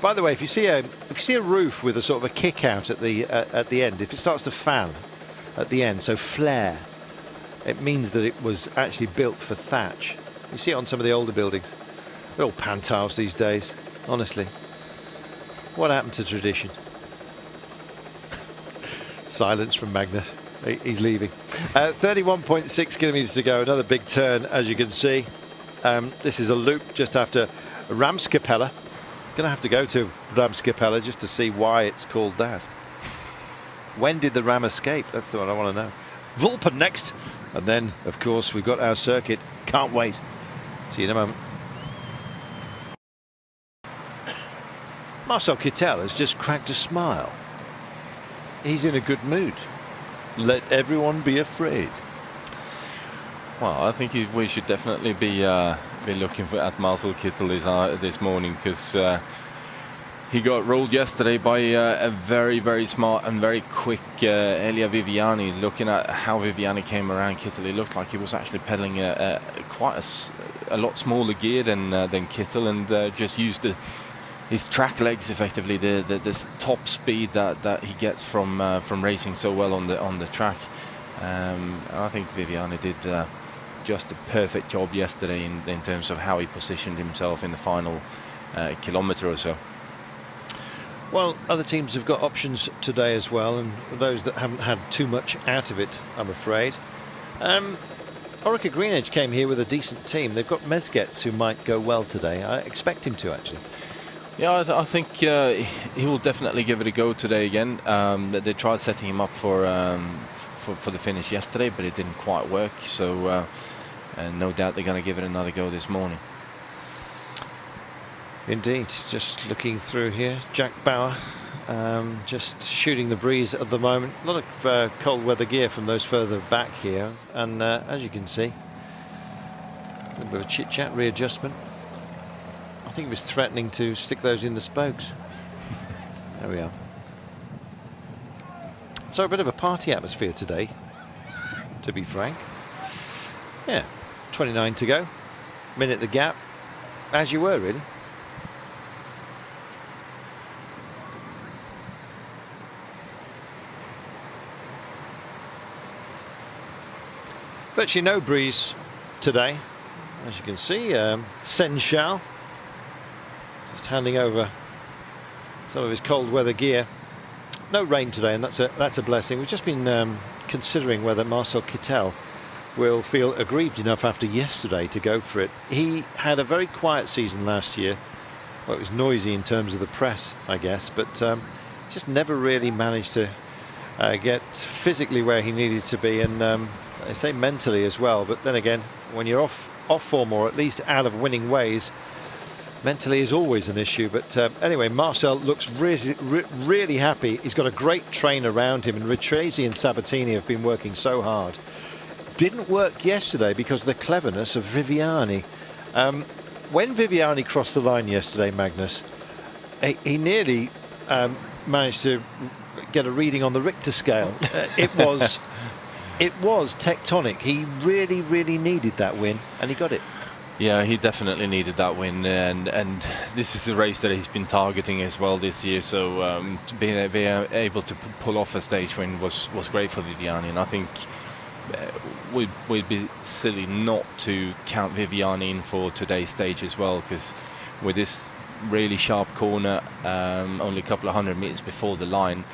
A: By the way, if you see a roof with a sort of a kick out at the end, if it starts to fan at the end, so flare, it means that it was actually built for thatch. You see it on some of the older buildings. They're all pan tiles these days, honestly. What happened to tradition? Silence from Magnus. He's leaving. 31.6 kilometres to go. Another big turn, as you can see. This is a loop just after Ramskapelle. Going to have to go to Ramskapelle just to see why it's called that. When did the ram escape? That's the one I want to know. Vulpen next. And then, of course, we've got our circuit. Can't wait. See you in a moment. Marcel Kittel has just cracked a smile. He's in a good mood. Let everyone be afraid.
B: Well, I think we should definitely be looking at Marcel Kittel this morning, because he got rolled yesterday by a very, very smart and very quick Elia Viviani. Looking at how Viviani came around Kittel, it looked like he was actually pedaling quite a lot smaller gear than Kittel, and just used his track legs effectively, the top speed that he gets from racing so well on the track. I think Viviani did just a perfect job yesterday in terms of how he positioned himself in the final kilometre or so.
A: Well, other teams have got options today as well, and those that haven't had too much out of it, I'm afraid. Orica Greenedge came here with a decent team. They've got Mezgets, who might go well today. I expect him to, actually.
B: Yeah, I think he will definitely give it a go today again. They tried setting him up for the finish yesterday, but it didn't quite work. So and no doubt they're going to give it another go this morning.
A: Indeed. Just looking through here, Jack Bauer just shooting the breeze at the moment. A lot of cold weather gear from those further back here, and as you can see, a little bit of chit chat, readjustment. I think he was threatening to stick those in the spokes. There we are. So a bit of a party atmosphere today, to be frank. Yeah, 29 to go, minute the gap, as you were really. Virtually no breeze today, as you can see. Senchal just handing over some of his cold weather gear. No rain today, and that's a blessing. We've just been considering whether Marcel Kittel will feel aggrieved enough after yesterday to go for it. He had a very quiet season last year. Well, it was noisy in terms of the press, I guess, but just never really managed to get physically where he needed to be, and I say mentally as well. But then again, when you're off form, or at least out of winning ways, mentally is always an issue. But anyway, Marcel looks really happy. He's got a great train around him, and Ritresi and Sabatini have been working so hard. Didn't work yesterday because of the cleverness of Viviani. When Viviani crossed the line yesterday, Magnus, he nearly managed to get a reading on the Richter scale. It was tectonic. He really needed that win, and he got it.
B: Yeah, he definitely needed that win, and this is a race that he's been targeting as well this year. So to be able to pull off a stage win was great for Viviani, and I think we'd be silly not to count Viviani in for today's stage as well, because with this really sharp corner, only a couple of 100 meters before the line,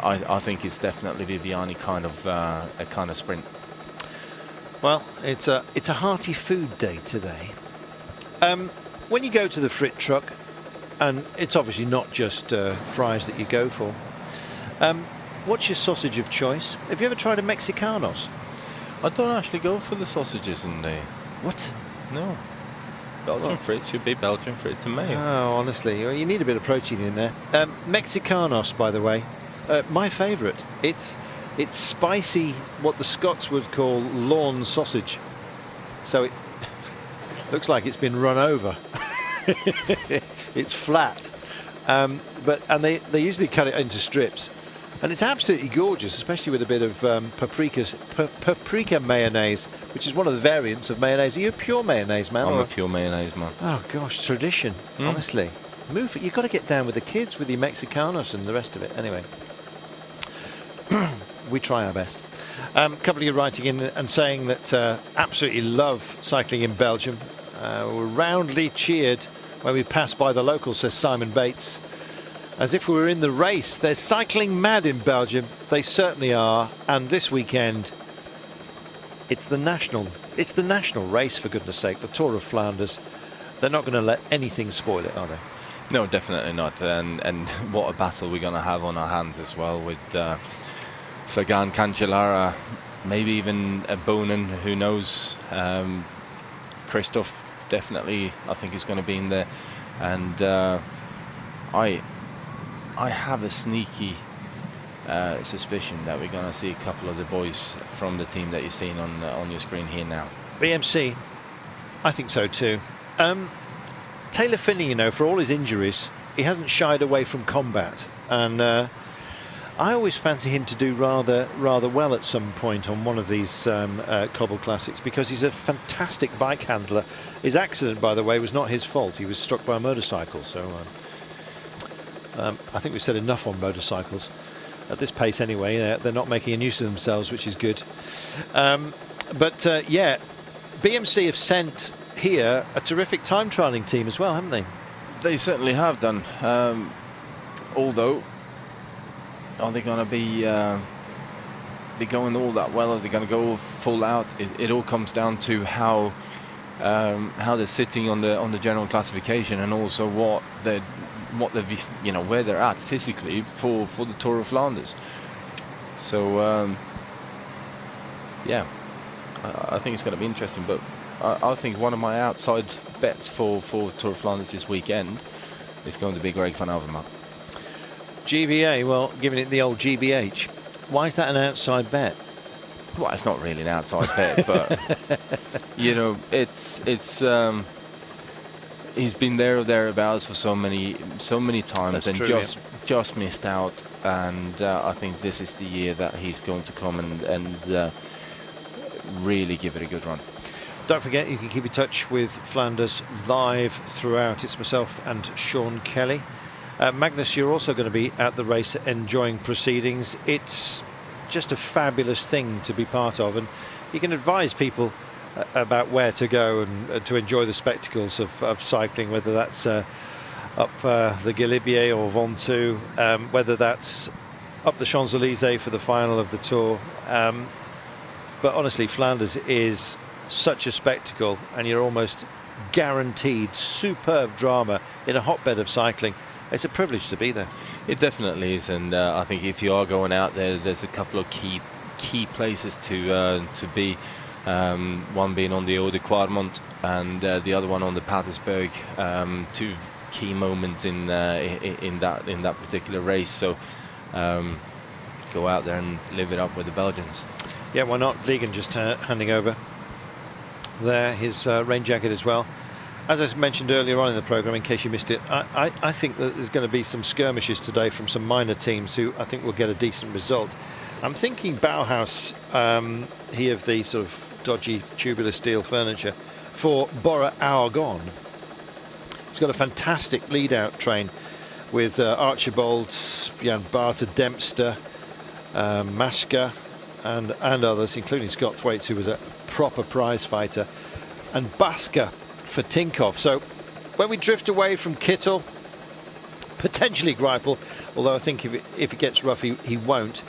B: I think it's definitely Viviani kind of sprint.
A: Well, it's a hearty food day today. When you go to the frit truck, and it's obviously not just fries that you go for, what's your sausage of choice? Have you ever tried a Mexicanos?
B: I don't actually go for the sausages in there.
A: What?
B: No. Belgian frites should be Belgian frites and mayo.
A: Oh, honestly, you need a bit of protein in there. Mexicanos, by the way, my favourite. It's spicy, what the Scots would call lawn sausage. So it looks like it's been run over. It's flat. And they usually cut it into strips. And it's absolutely gorgeous, especially with a bit of paprika mayonnaise, which is one of the variants of mayonnaise. Are you a pure mayonnaise man?
B: I'm a pure mayonnaise man.
A: Oh gosh, tradition, honestly. You've got to get down with the kids with your Mexicanos and the rest of it. Anyway, we try our best. A couple of you writing in and saying that absolutely love cycling in Belgium. We're roundly cheered when we pass by the locals, says Simon Bates. As if we were in the race. They're cycling mad in Belgium. They certainly are. And this weekend, it's the national race, for goodness sake, the Tour of Flanders. They're not going to let anything spoil it, are they?
B: No, definitely not. And what a battle we're going to have on our hands as well with Sagan, Cancellara, maybe even Bonen, who knows. Christoph definitely, I think, is going to be in there. And I have a sneaky suspicion that we're going to see a couple of the boys from the team that you're seeing on your screen here now.
A: BMC, I think so too. Taylor Phinney, you know, for all his injuries, he hasn't shied away from combat, and I always fancy him to do rather well at some point on one of these cobble classics, because he's a fantastic bike handler. His accident, by the way, was not his fault. He was struck by a motorcycle, so I think we've said enough on motorcycles at this pace anyway. They're not making a nuisance of themselves, which is good. Yeah, BMC have sent here a terrific time trialling team as well, haven't they?
B: They certainly have done. Although, are they going to be going all that well? Are they going to go full out? It all comes down to how they're sitting on the general classification, and also what they've, where they're at physically for the Tour of Flanders. So yeah, I think it's going to be interesting. But I think one of my outside bets for Tour of Flanders this weekend is going to be Greg van Avermaet.
A: GVA, well, giving it the old GBH. Why is that an outside bet?
B: Well, it's not really an outside bet, but it's he's been there or thereabouts for so many times. That's and true, just missed out. And I think this is the year that he's going to come and really give it a good run.
A: Don't forget, you can keep in touch with Flanders live throughout. It's myself and Sean Kelly. Magnus, you're also going to be at the race enjoying proceedings. It's just a fabulous thing to be part of, and you can advise people about where to go and to enjoy the spectacles of cycling, whether that's up the Galibier or Ventoux, whether that's up the Champs-Élysées for the final of the Tour. But honestly, Flanders is such a spectacle, and you're almost guaranteed superb drama in a hotbed of cycling. It's a privilege to be there.
B: It definitely is, and I think if you are going out there, there's a couple of key places to be. One being on the Eau de Quarmont, and the other one on the Patersberg. Two key moments in that particular race. So go out there and live it up with the Belgians.
A: Yeah, why not? Legan just handing over there his rain jacket as well. As I mentioned earlier on in the programme, in case you missed it, I think that there's going to be some skirmishes today from some minor teams who I think will get a decent result. I'm thinking Bauhaus, he of the sort of dodgy tubular steel furniture, for Bora Aragon. He's got a fantastic lead-out train with Archibald, Jan Barter, Dempster, Maska, and others, including Scott Thwaites, who was a proper prize fighter, and Baska for Tinkoff. So when we drift away from Kittel, potentially Greipel, although I think if it gets rough he won't,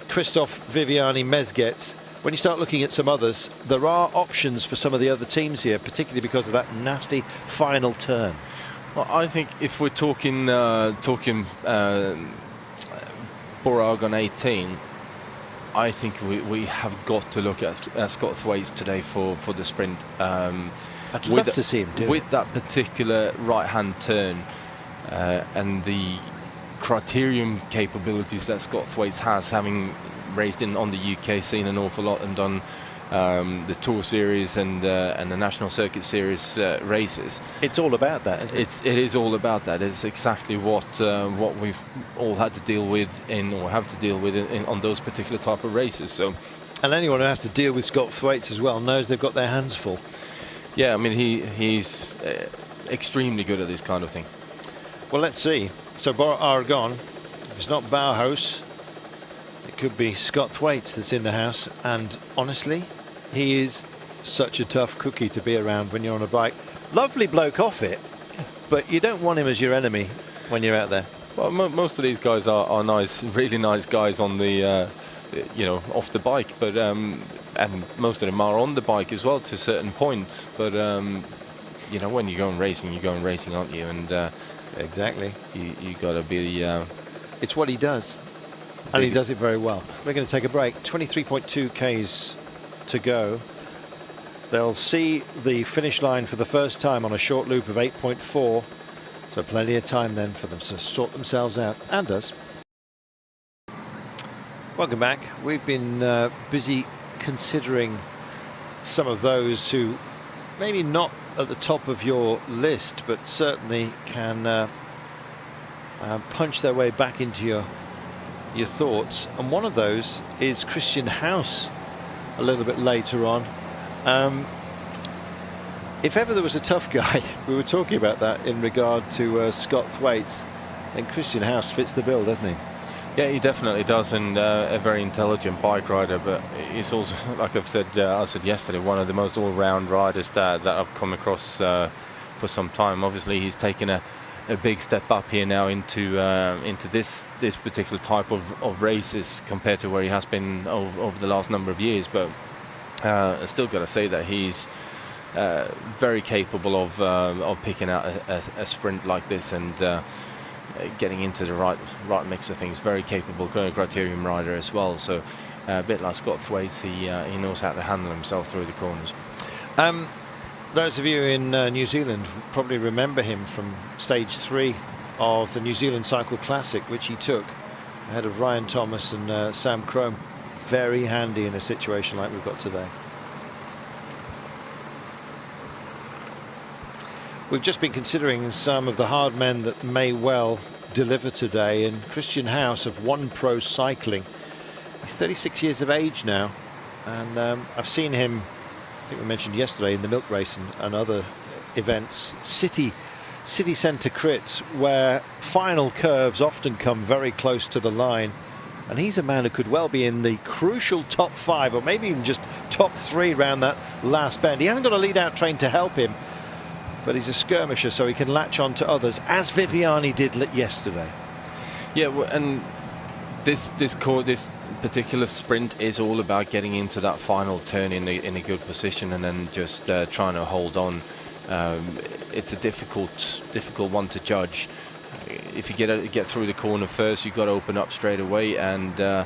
A: Christoph, Viviani, Mezgec, when you start looking at some others, there are options for some of the other teams here, particularly because of that nasty final turn.
B: Well, I think if we're talking Bora 18, I think we have got to look at Scott Thwaites today for the sprint.
A: I'd love to see him do
B: with that particular right-hand turn and the criterium capabilities that Scott Thwaites has, having raced on the UK scene an awful lot and done the Tour Series and the National Circuit Series races.
A: It's all about that, isn't it?
B: It is all about that. It's exactly what we've all had to deal with have to deal with on those particular type of races. So,
A: and anyone who has to deal with Scott Thwaites as well knows they've got their hands full.
B: Yeah, I mean he's extremely good at this kind of thing.
A: Well, let's see. So Aragon, if it's not Bauhaus, it could be Scott Thwaites that's in the house. And honestly, he is such a tough cookie to be around when you're on a bike. Lovely bloke off it, but you don't want him as your enemy when you're out there.
B: Well, most of these guys are nice, really nice guys on the, off the bike. But and most of them are on the bike as well to a certain point. But when you're going racing, aren't you? And
A: exactly,
B: you got to be.
A: It's what he does. And he does it very well. We're going to take a break. 23.2 Ks to go. They'll see the finish line for the first time on a short loop of 8.4. So plenty of time then for them to sort themselves out. And us. Welcome back. We've been busy considering some of those who maybe not at the top of your list, but certainly can punch their way back into your thoughts. And one of those is Christian Haus a little bit later on. If ever there was a tough guy, we were talking about that in regard to Scott Thwaites, and Christian Haus fits the bill, doesn't he?
B: Yeah, he definitely does, and a very intelligent bike rider, but he's also, like I said yesterday, one of the most all-round riders that I've come across for some time. Obviously he's taken a big step up here now into this particular type of races compared to where he has been over the last number of years. But I still got to say that he's very capable of picking out a sprint like this and getting into the right mix of things. Very capable criterium rider as well. So a bit like Scott Thwaites, he knows how to handle himself through the corners.
A: Those of you in New Zealand probably remember him from stage 3 of the New Zealand Cycle Classic, which he took ahead of Ryan Thomas and Sam Crome. Very handy in a situation like we've got today. We've just been considering some of the hard men that may well deliver today, and Christian Haus of One Pro Cycling. He's 36 years of age now, and I've seen him, I think we mentioned yesterday, in the milk race and other events, city centre crits, where final curves often come very close to the line, and he's a man who could well be in the crucial top 5 or maybe even just top 3 round that last bend. He hasn't got a lead out train to help him, but he's a skirmisher, so he can latch on to others, as Viviani did yesterday. Yeah,
B: and this particular sprint is all about getting into that final turn in a good position and then just trying to hold on. It's a difficult one to judge. If you get through the corner first, you've got to open up straight away, and as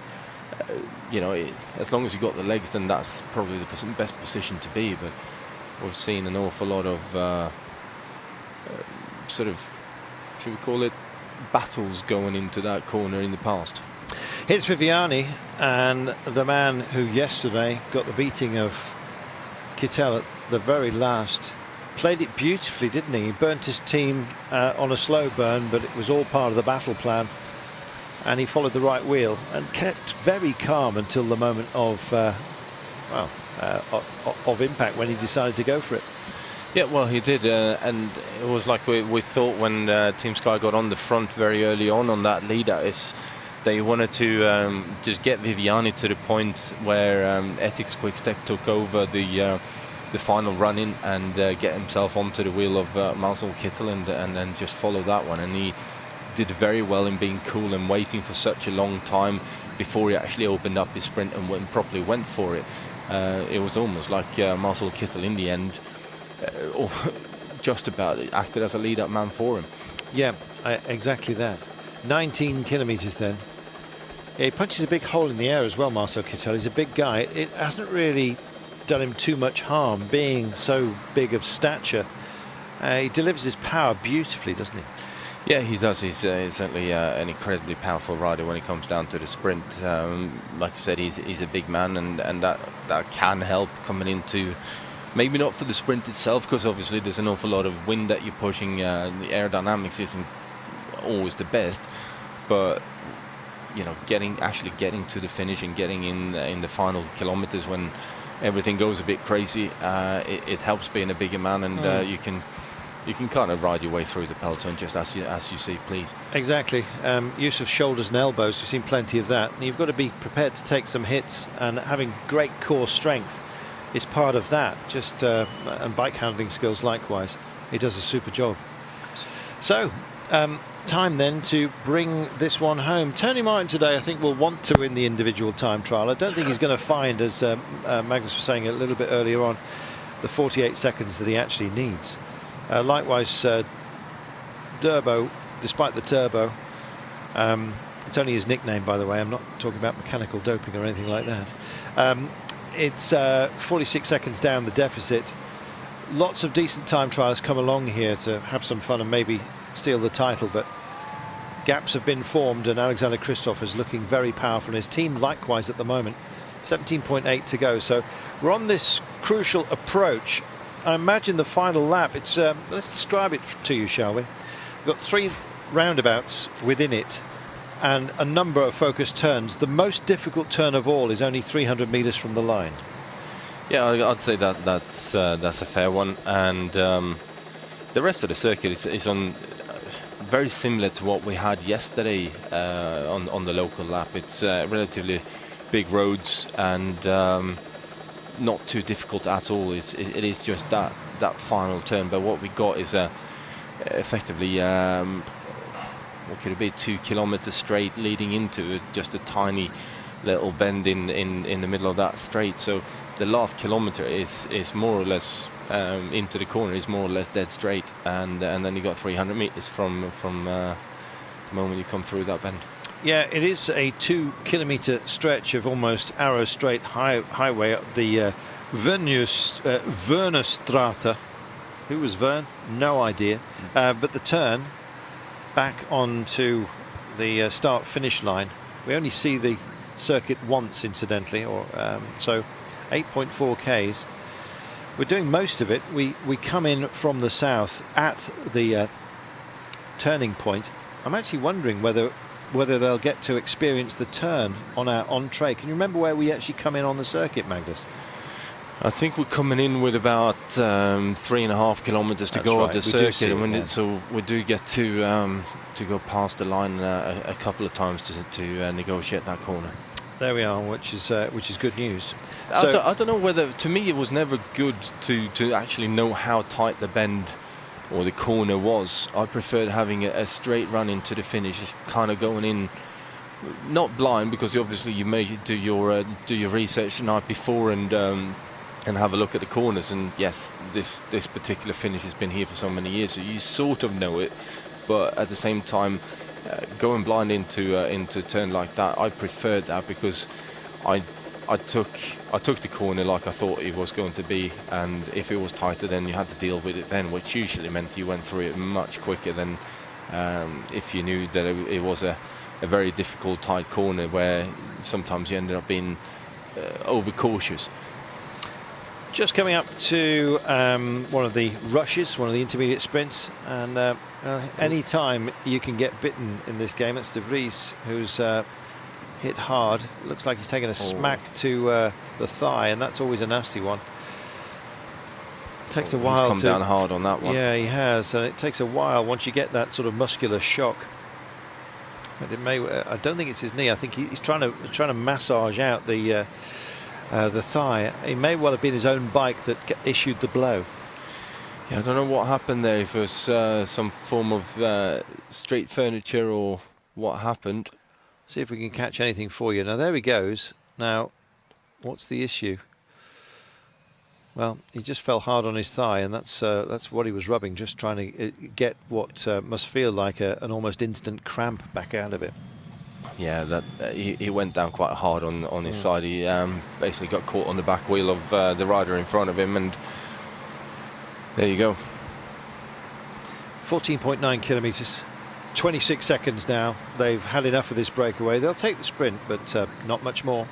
B: long as you've got the legs, then that's probably the best position to be. But we've seen an awful lot of sort of, should we call it, battles going into that corner in the past.
A: Here's Viviani, and the man who yesterday got the beating of Kittel at the very last. Played it beautifully, didn't he? He burnt his team on a slow burn, but it was all part of the battle plan, and he followed the right wheel and kept very calm until the moment of impact, when he decided to go for it.
B: Yeah, well, he did, and it was like we thought when Team Sky got on the front very early on that leader. They wanted to just get Viviani to the point where Ethics Quickstep took over the final run-in and get himself onto the wheel of Marcel Kittel and then just follow that one. And he did very well in being cool and waiting for such a long time before he actually opened up his sprint and properly went for it. It was almost like Marcel Kittel in the end just about acted as a lead-up man for him.
A: Yeah, exactly that. 19 kilometres then. Yeah, he punches a big hole in the air as well, Marcel Kittel. He's a big guy. It hasn't really done him too much harm, being so big of stature. He delivers his power beautifully, doesn't he?
B: Yeah, he does. He's certainly an incredibly powerful rider when it comes down to the sprint. Like I said, he's a big man, and that can help coming into, maybe not for the sprint itself, because obviously there's an awful lot of wind that you're pushing. The aerodynamics isn't always the best, but you know, actually getting to the finish and getting in the final kilometers when everything goes a bit crazy, it helps being a bigger man, and you can kind of ride your way through the peloton just as you see please.
A: Exactly. Use of shoulders and elbows, we've seen plenty of that. And you've got to be prepared to take some hits, and having great core strength is part of that. Just and bike handling skills likewise. He does a super job. So time then to bring this one home. Tony Martin today, I think, will want to win the individual time trial. I don't think he's going to find, as Magnus was saying a little bit earlier on, the 48 seconds that he actually needs. Likewise, Durbo, despite the turbo, it's only his nickname, by the way. I'm not talking about mechanical doping or anything like that. It's 46 seconds down the deficit. Lots of decent time trials come along here to have some fun and maybe steal the title, but gaps have been formed, and Alexander Kristoff is looking very powerful, and his team likewise at the moment. 17.8 to go, so we're on this crucial approach. I imagine the final lap, it's let's describe it to you, shall we? We've got 3 roundabouts within it and a number of focused turns. The most difficult turn of all is only 300 meters from the line.
B: Yeah, I'd say that's a fair one, and the rest of the circuit is on very similar to what we had yesterday on the local lap. It's relatively big roads and not too difficult at all. It is just that final turn, but what we got is effectively what could it be, 2 kilometers straight leading into just a tiny little bend in the middle of that straight. So the last kilometer is more or less into the corner, is more or less dead straight, and then you got 300 meters from the moment you come through that bend.
A: Yeah, it is a 2 kilometer stretch of almost arrow straight highway up the Vernestrata. Who was Vern? No idea. But the turn back onto the start finish line, we only see the circuit once, incidentally, or so 8.4 Ks. We're doing most of it. We come in from the south at the turning point. I'm actually wondering whether they'll get to experience the turn on our entree. Can you remember where we actually come in on the circuit, Magnus?
B: I think we're coming in with about 3.5 kilometers to go of the circuit, and so we do get to go past the line a couple of times to negotiate that corner.
A: There we are, which is good news.
B: I don't know whether, to me, it was never good to actually know how tight the bend or the corner was. I preferred having a straight run into the finish, kind of going in, not blind, because obviously you may do your research the night before and have a look at the corners. And yes, this particular finish has been here for so many years, so you sort of know it. But at the same time, going blind into a turn like that, I preferred that, because I took the corner like I thought it was going to be, and if it was tighter, then you had to deal with it then, which usually meant you went through it much quicker than if you knew that it was a very difficult tight corner where sometimes you ended up being overcautious.
A: Just coming up to one of the rushes, one of the intermediate sprints, and any time you can get bitten in this game. It's De Vries who's hit hard. Looks like he's taken a smack to the thigh, and that's always a nasty one. It takes a while.
B: He's come down hard on that one.
A: Yeah, he has, and it takes a while once you get that sort of muscular shock. But it may. I don't think it's his knee. I think he's trying to massage out the thigh. It may well have been his own bike that issued the blow.
B: Yeah, I don't know what happened there. If it was some form of street furniture or what happened.
A: See if we can catch anything for you. Now there he goes. Now, what's the issue? Well, he just fell hard on his thigh, and that's what he was rubbing, just trying to get what must feel like an almost instant cramp back out of it.
B: Yeah, that he went down quite hard on his side. He basically got caught on the back wheel of the rider in front of him, and there you go.
A: 14.9 kilometres. 26 seconds now. They've had enough of this breakaway. They'll take the sprint, but not much more.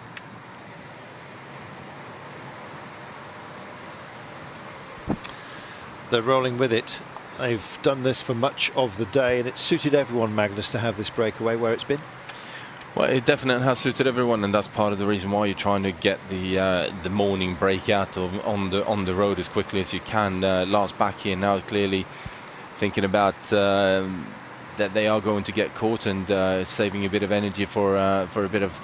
A: They're rolling with it. They've done this for much of the day, and it's suited everyone, Magnus, to have this breakaway where it's been.
B: Well, it definitely has suited everyone, and that's part of the reason why you're trying to get the morning breakout on the road as quickly as you can. Lars back here now, clearly thinking about that they are going to get caught, and saving a bit of energy for a bit of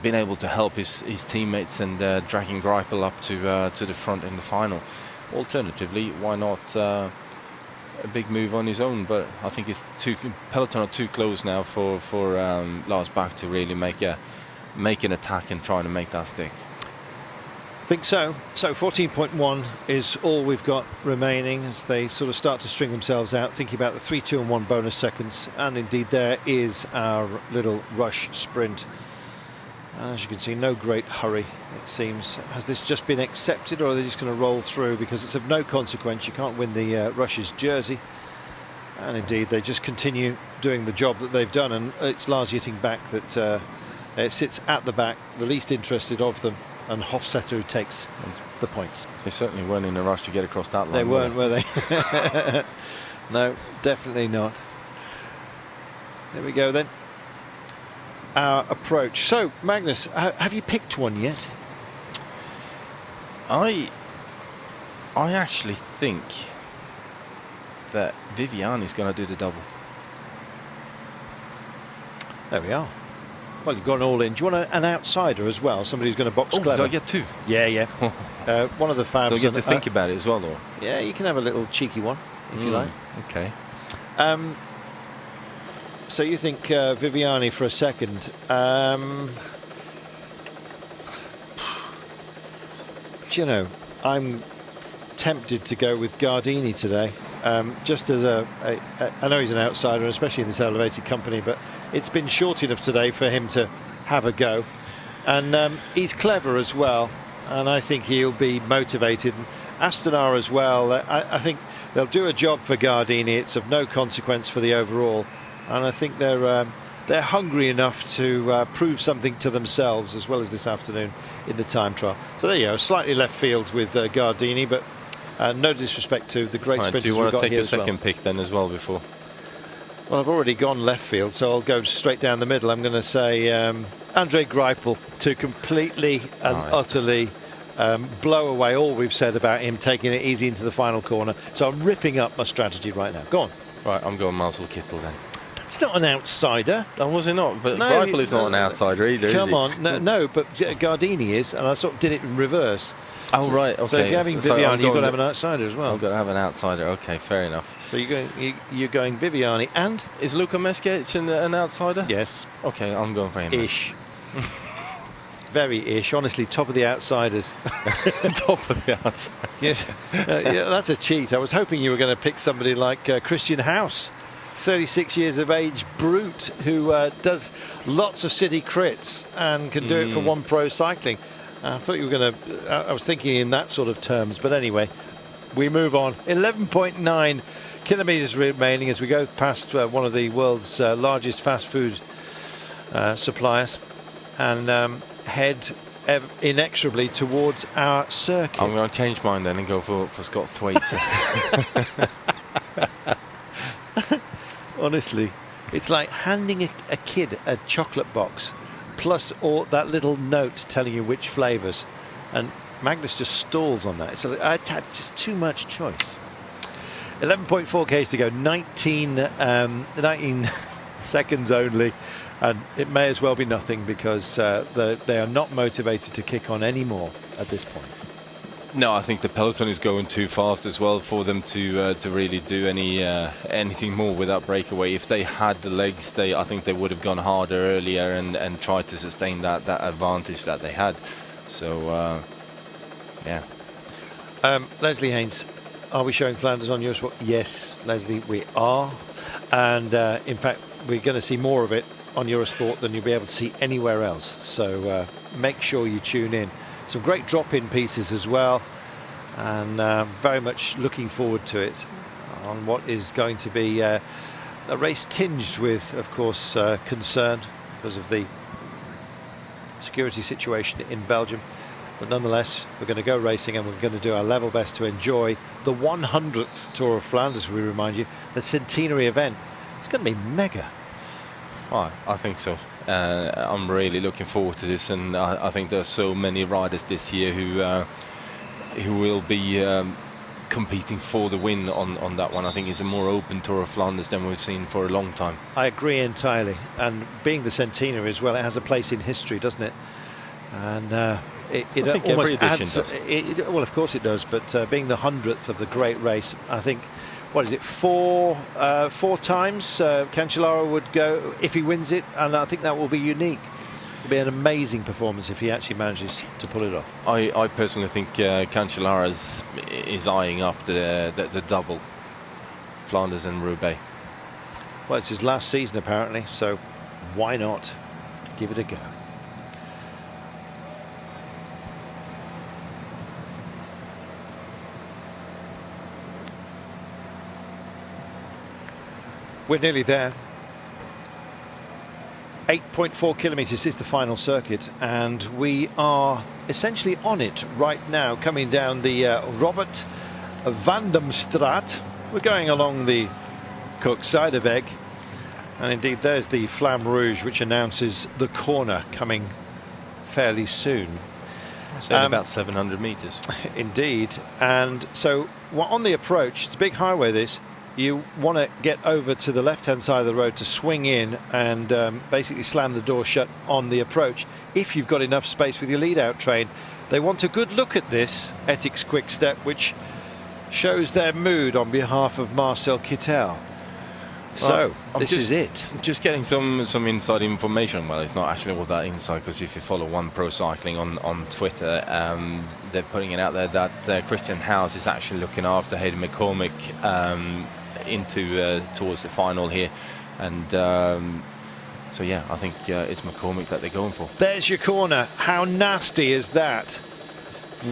B: being able to help his teammates, and dragging Greipel up to the front in the final. Alternatively, why not a big move on his own? But I think it's Peloton are too close now for Lars Bak to really make an attack and trying to make that stick.
A: I think so. So 14.1 is all we've got remaining as they sort of start to string themselves out, thinking about the 3, 2 and 1 bonus seconds. And indeed there is our little rush sprint. And as you can see, no great hurry, it seems. Has this just been accepted, or are they just going to roll through? Because it's of no consequence. You can't win the Rush's jersey. And indeed, they just continue doing the job that they've done. And it's Lars Ytting-Bak that it sits at the back, the least interested of them. And Hofstetter who takes the points.
B: They certainly weren't in a rush to get across that line.
A: They weren't, were they? No, definitely not. There we go then. Our approach. So, Magnus, have you picked one yet?
B: I actually think that Viviani's going to do the double.
A: There we are. Well, you've gone all in. Do you want an outsider as well? Somebody who's going to box clever?
B: Do I get two?
A: Yeah. One of the fabs.
B: Do I get to think about it as well, or?
A: Yeah, you can have a little cheeky one if you like.
B: Okay.
A: So you think Viviani for a second? Do you know, I'm tempted to go with Gardini today. Just as I know he's an outsider, especially in this elevated company, but it's been short enough today for him to have a go. And he's clever as well, and I think he'll be motivated. And Astana as well. I think they'll do a job for Gardini. It's of no consequence for the overall. And I think they're hungry enough to prove something to themselves as well as this afternoon in the time trial. So there you go, slightly left field with Gardini, but no disrespect to the great sprinters.
B: Do you want to take
A: your
B: second pick then as well before?
A: Well, I've already gone left field, so I'll go straight down the middle. I'm going to say Andre Greipel to completely and utterly blow away all we've said about him taking it easy into the final corner. So I'm ripping up my strategy right now. Go on.
B: Right, I'm going Marcel Kittel then.
A: It's not an outsider.
B: Oh, was it not? But
A: no,
B: Greipel is not an outsider either.
A: Come on, no, but Gardini is, and I sort of did it in reverse.
B: Oh, right, okay.
A: So if you're having Viviani, you've got to have an outsider as well.
B: I've got to have an outsider. Okay, fair enough.
A: So you're going Viviani, and
B: is Luka Meskic an outsider?
A: Yes.
B: Okay, I'm going for him.
A: Ish. Very ish. Honestly, top of the outsiders.
B: Top of the outside.
A: Yeah, that's a cheat. I was hoping you were going to pick somebody like Christian Haus. 36 years of age brute who does lots of city crits and can do it for One Pro Cycling. I thought you were going to I was thinking in that sort of terms, but anyway, we move on. 11.9 kilometers remaining as we go past one of the world's largest fast food suppliers and head inexorably towards our circuit.
B: I'm going to change mine then and go for Scott Thwaite.
A: Honestly, it's like handing a kid a chocolate box plus all that little note telling you which flavours, and Magnus just stalls on that. So I had just too much choice. 11.4 k's to go, 19 seconds only, and it may as well be nothing because they are not motivated to kick on anymore at this point.
B: No, I think the peloton is going too fast as well for them to really do anything more with that breakaway. If they had the legs, I think they would have gone harder earlier and tried to sustain that advantage that they had. So, yeah.
A: Leslie Haynes, are we showing Flanders on Eurosport? Yes, Leslie, we are. And in fact, we're going to see more of it on Eurosport than you'll be able to see anywhere else. So make sure you tune in. Some great drop-in pieces as well, and very much looking forward to it on what is going to be a race tinged with, of course, concern because of the security situation in Belgium. But nonetheless, we're going to go racing, and we're going to do our level best to enjoy the 100th Tour of Flanders, we remind you, the centenary event. It's going to be mega.
B: Well, I think so. I'm really looking forward to this, and I think there's so many riders this year who will be competing for the win on that one. I think it's a more open Tour of Flanders than we've seen for a long time.
A: I agree entirely, and being the centenary as well, it has a place in history, doesn't it? And it almost adds. Well, of course it does, but being the 100th of the great race, I think, what is it, four times Cancellara would go if he wins it, and I think that will be unique. It'll be an amazing performance if he actually manages to pull it off.
B: I personally think Cancellara is eyeing up the double, Flanders and Roubaix.
A: Well, it's his last season apparently, so why not give it a go? We're nearly there. 8.4 kilometres is the final circuit, and we are essentially on it right now, coming down the Robert van dem Straat. We're going along the Kooksideweg, and indeed there's the Flamme Rouge, which announces the corner coming fairly soon.
B: So about 700 metres.
A: Indeed. And so on the approach, it's a big highway this. You want to get over to the left-hand side of the road to swing in and basically slam the door shut on the approach if you've got enough space with your lead-out train. They want a good look at this Ethics Quick Step, which shows their mood on behalf of Marcel Kittel. So this is it.
B: Just getting some inside information. Well, it's not actually all that inside, because if you follow One Pro Cycling on Twitter, they're putting it out there that Christian House is actually looking after Hayden McCormick towards the final here, and so yeah, I think it's McCormick that they're going for.
A: There's your corner. How nasty is that?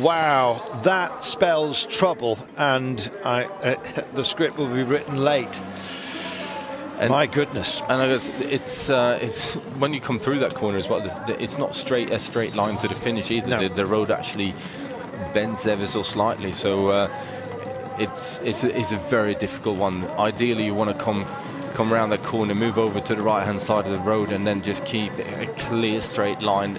A: Wow, that spells trouble, and the script will be written late. And my goodness.
B: And I guess it's when you come through that corner as well, it's not a straight line to the finish either. No. The road actually bends ever so slightly, so it's a very difficult one. Ideally, you want to come around that corner, move over to the right hand side of the road, and then just keep a clear straight line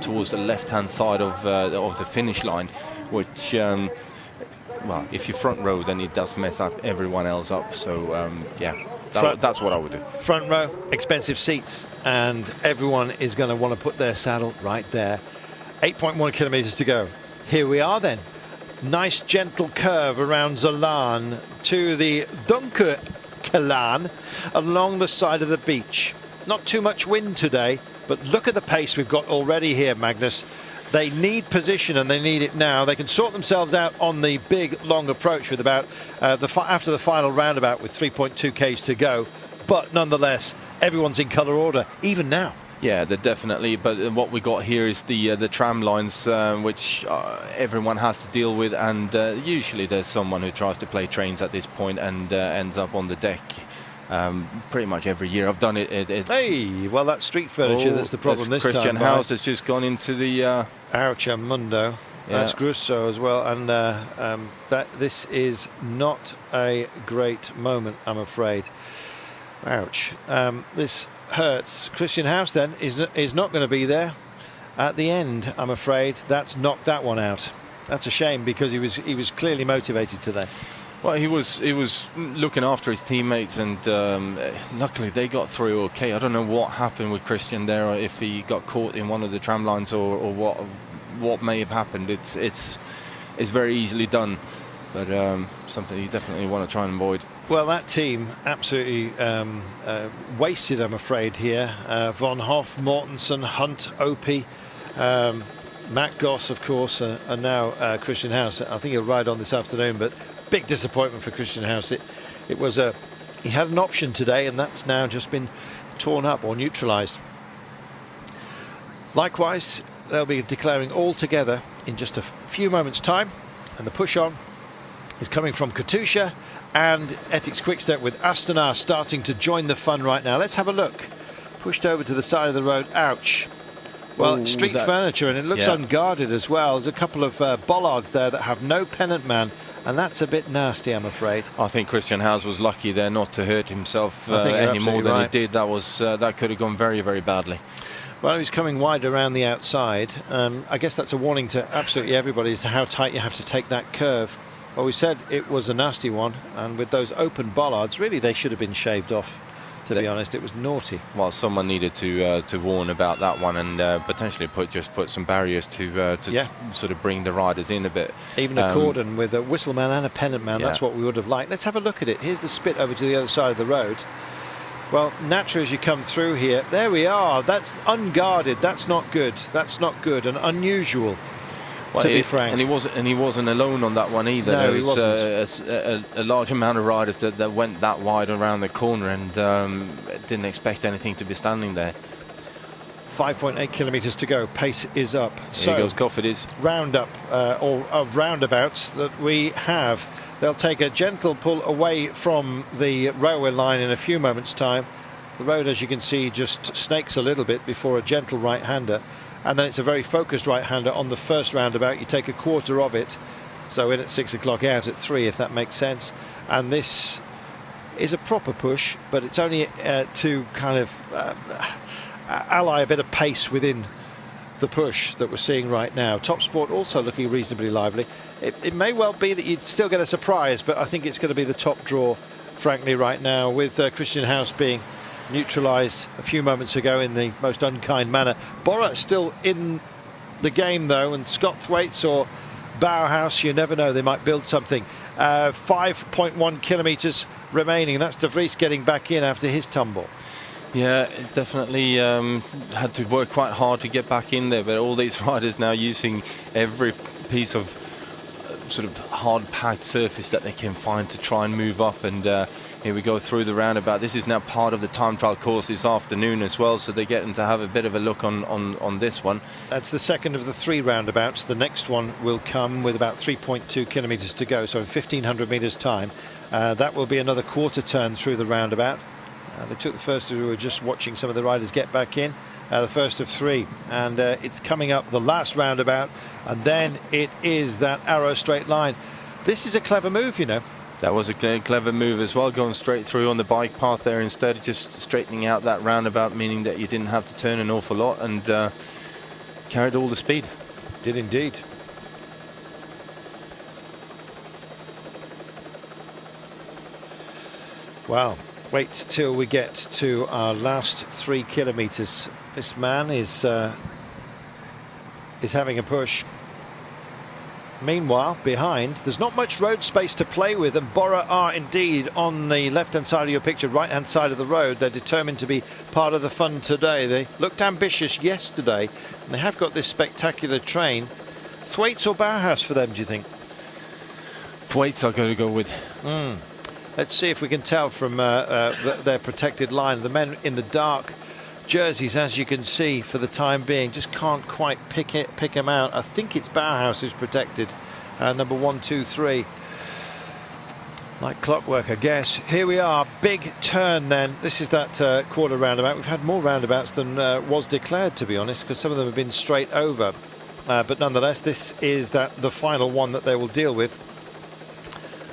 B: towards the left hand side of the finish line, which well, if you front row, then it does mess up everyone else up. So yeah, that's what I would do. Front row,
A: expensive seats, and everyone is going to want to put their saddle right there. 8.1 kilometres to go. Here we are then. Nice gentle curve around Zalaan to the Dunkerlaan along the side of the beach. Not too much wind today, but look at the pace we've got already here, Magnus. They need position, and they need it now. They can sort themselves out on the big long approach with about after the final roundabout with 3.2 k's to go, but nonetheless everyone's in colour order even now.
B: Yeah, they're definitely, but what we got here is the tram lines, which everyone has to deal with, and usually there's someone who tries to play trains at this point and ends up on the deck. Pretty much every year I've done it.
A: Hey, well, that's street furniture that's the problem this time.
B: Christian House has just gone into the
A: Archamundo. Yeah. That's Grusso as well, and this is not a great moment, I'm afraid. Ouch. This hurts. Christian House then is not going to be there at the end, I'm afraid. That's knocked that one out. That's a shame, because he was clearly motivated today.
B: Well, he was looking after his teammates, and luckily they got through okay. I don't know what happened with Christian there, or if he got caught in one of the tram lines, or what may have happened. It's very easily done, but something you definitely want to try and avoid.
A: Well, that team absolutely wasted, I'm afraid, here. Von Hoff, Mortensen, Hunt, Opie, Matt Goss, of course, and now Christian House. I think he'll ride on this afternoon, but big disappointment for Christian House. It was he had an option today, and that's now just been torn up or neutralised. Likewise, they'll be declaring all together in just a few moments' time, and the push on is coming from Katusha and Ethics Quickstep, with Astana starting to join the fun right now. Let's have a look. Pushed over to the side of the road. Ouch. Well,
B: Ooh,
A: street furniture, and it looks unguarded as well. There's a couple of bollards there that have no pennant man, and that's a bit nasty, I'm afraid.
B: I think Christian Haas was lucky there not to hurt himself any more than he did. That could have gone very, very badly.
A: Well, he's coming wide around the outside. I guess that's a warning to absolutely everybody as to how tight you have to take that curve. Well, we said it was a nasty one, and with those open bollards, really they should have been shaved off. To be honest, it was naughty.
B: Well, someone needed to warn about that one, and potentially put some barriers to sort of bring the riders in a bit.
A: Even a cordon with a whistle man and a pennant man. That's what we would have liked. Let's have a look at it. Here's the spit over to the other side of the road. Well, naturally, as you come through here, there we are. That's unguarded. That's not good. That's not good and unusual. Well, to be frank,
B: and he wasn't alone on that one either.
A: No,
B: there was a large amount of riders that went that wide around the corner and didn't expect anything to be standing there.
A: 5.8 kilometres to go. Pace is up.
B: Here goes Cofidis.
A: Roundup or roundabouts that we have. They'll take a gentle pull away from the railway line in a few moments' time. The road, as you can see, just snakes a little bit before a gentle right-hander. And then it's a very focused right-hander on the first roundabout. You take a quarter of it, so in at 6 o'clock, out at 3, if that makes sense. And this is a proper push, but it's only to kind of ally a bit of pace within the push that we're seeing right now. Top Sport also looking reasonably lively. It may well be that you'd still get a surprise, but I think it's going to be the top draw, frankly, right now, with Christian Haas being neutralised a few moments ago in the most unkind manner. Bora still in the game though, and Scott Thwaites or Bauhaus, you never know, they might build something. 5.1 kilometres remaining. That's De Vries getting back in after his tumble.
B: Yeah, it definitely had to work quite hard to get back in there, but all these riders now using every piece of sort of hard packed surface that they can find to try and move up. And here we go through the roundabout. This is now part of the time trial course this afternoon as well, so they're getting to have a bit of a look on this one.
A: That's the second of the 3 roundabouts. The next one will come with about 3.2 kilometres to go, so in 1,500 metres time. That will be another quarter turn through the roundabout. They took the first two, who were just watching some of the riders get back in. The first of 3, and it's coming up the last roundabout, and then it is that arrow straight line. This is a clever move, you know.
B: That was a clever move as well, going straight through on the bike path there instead of just straightening out that roundabout, meaning that you didn't have to turn an awful lot, and carried all the speed.
A: Did indeed. Wow. Wait till we get to our last 3 kilometres. This man is having a push. Meanwhile, behind, there's not much road space to play with, and Bora are indeed on the left-hand side of your picture, right-hand side of the road. They're determined to be part of the fun today. They looked ambitious yesterday, and they have got this spectacular train. Thwaites or Bauhaus for them, do you think?
B: Thwaites are going to go with.
A: Let's see if we can tell from their protected line. The men in the dark jerseys, as you can see, for the time being, just can't quite pick him out. I think it's Bauhaus who's protected. Number 1, 2, 3. Like clockwork, I guess. Here we are. Big turn then. This is that quarter roundabout. We've had more roundabouts than was declared, to be honest, because some of them have been straight over. But nonetheless, this is the final one that they will deal with.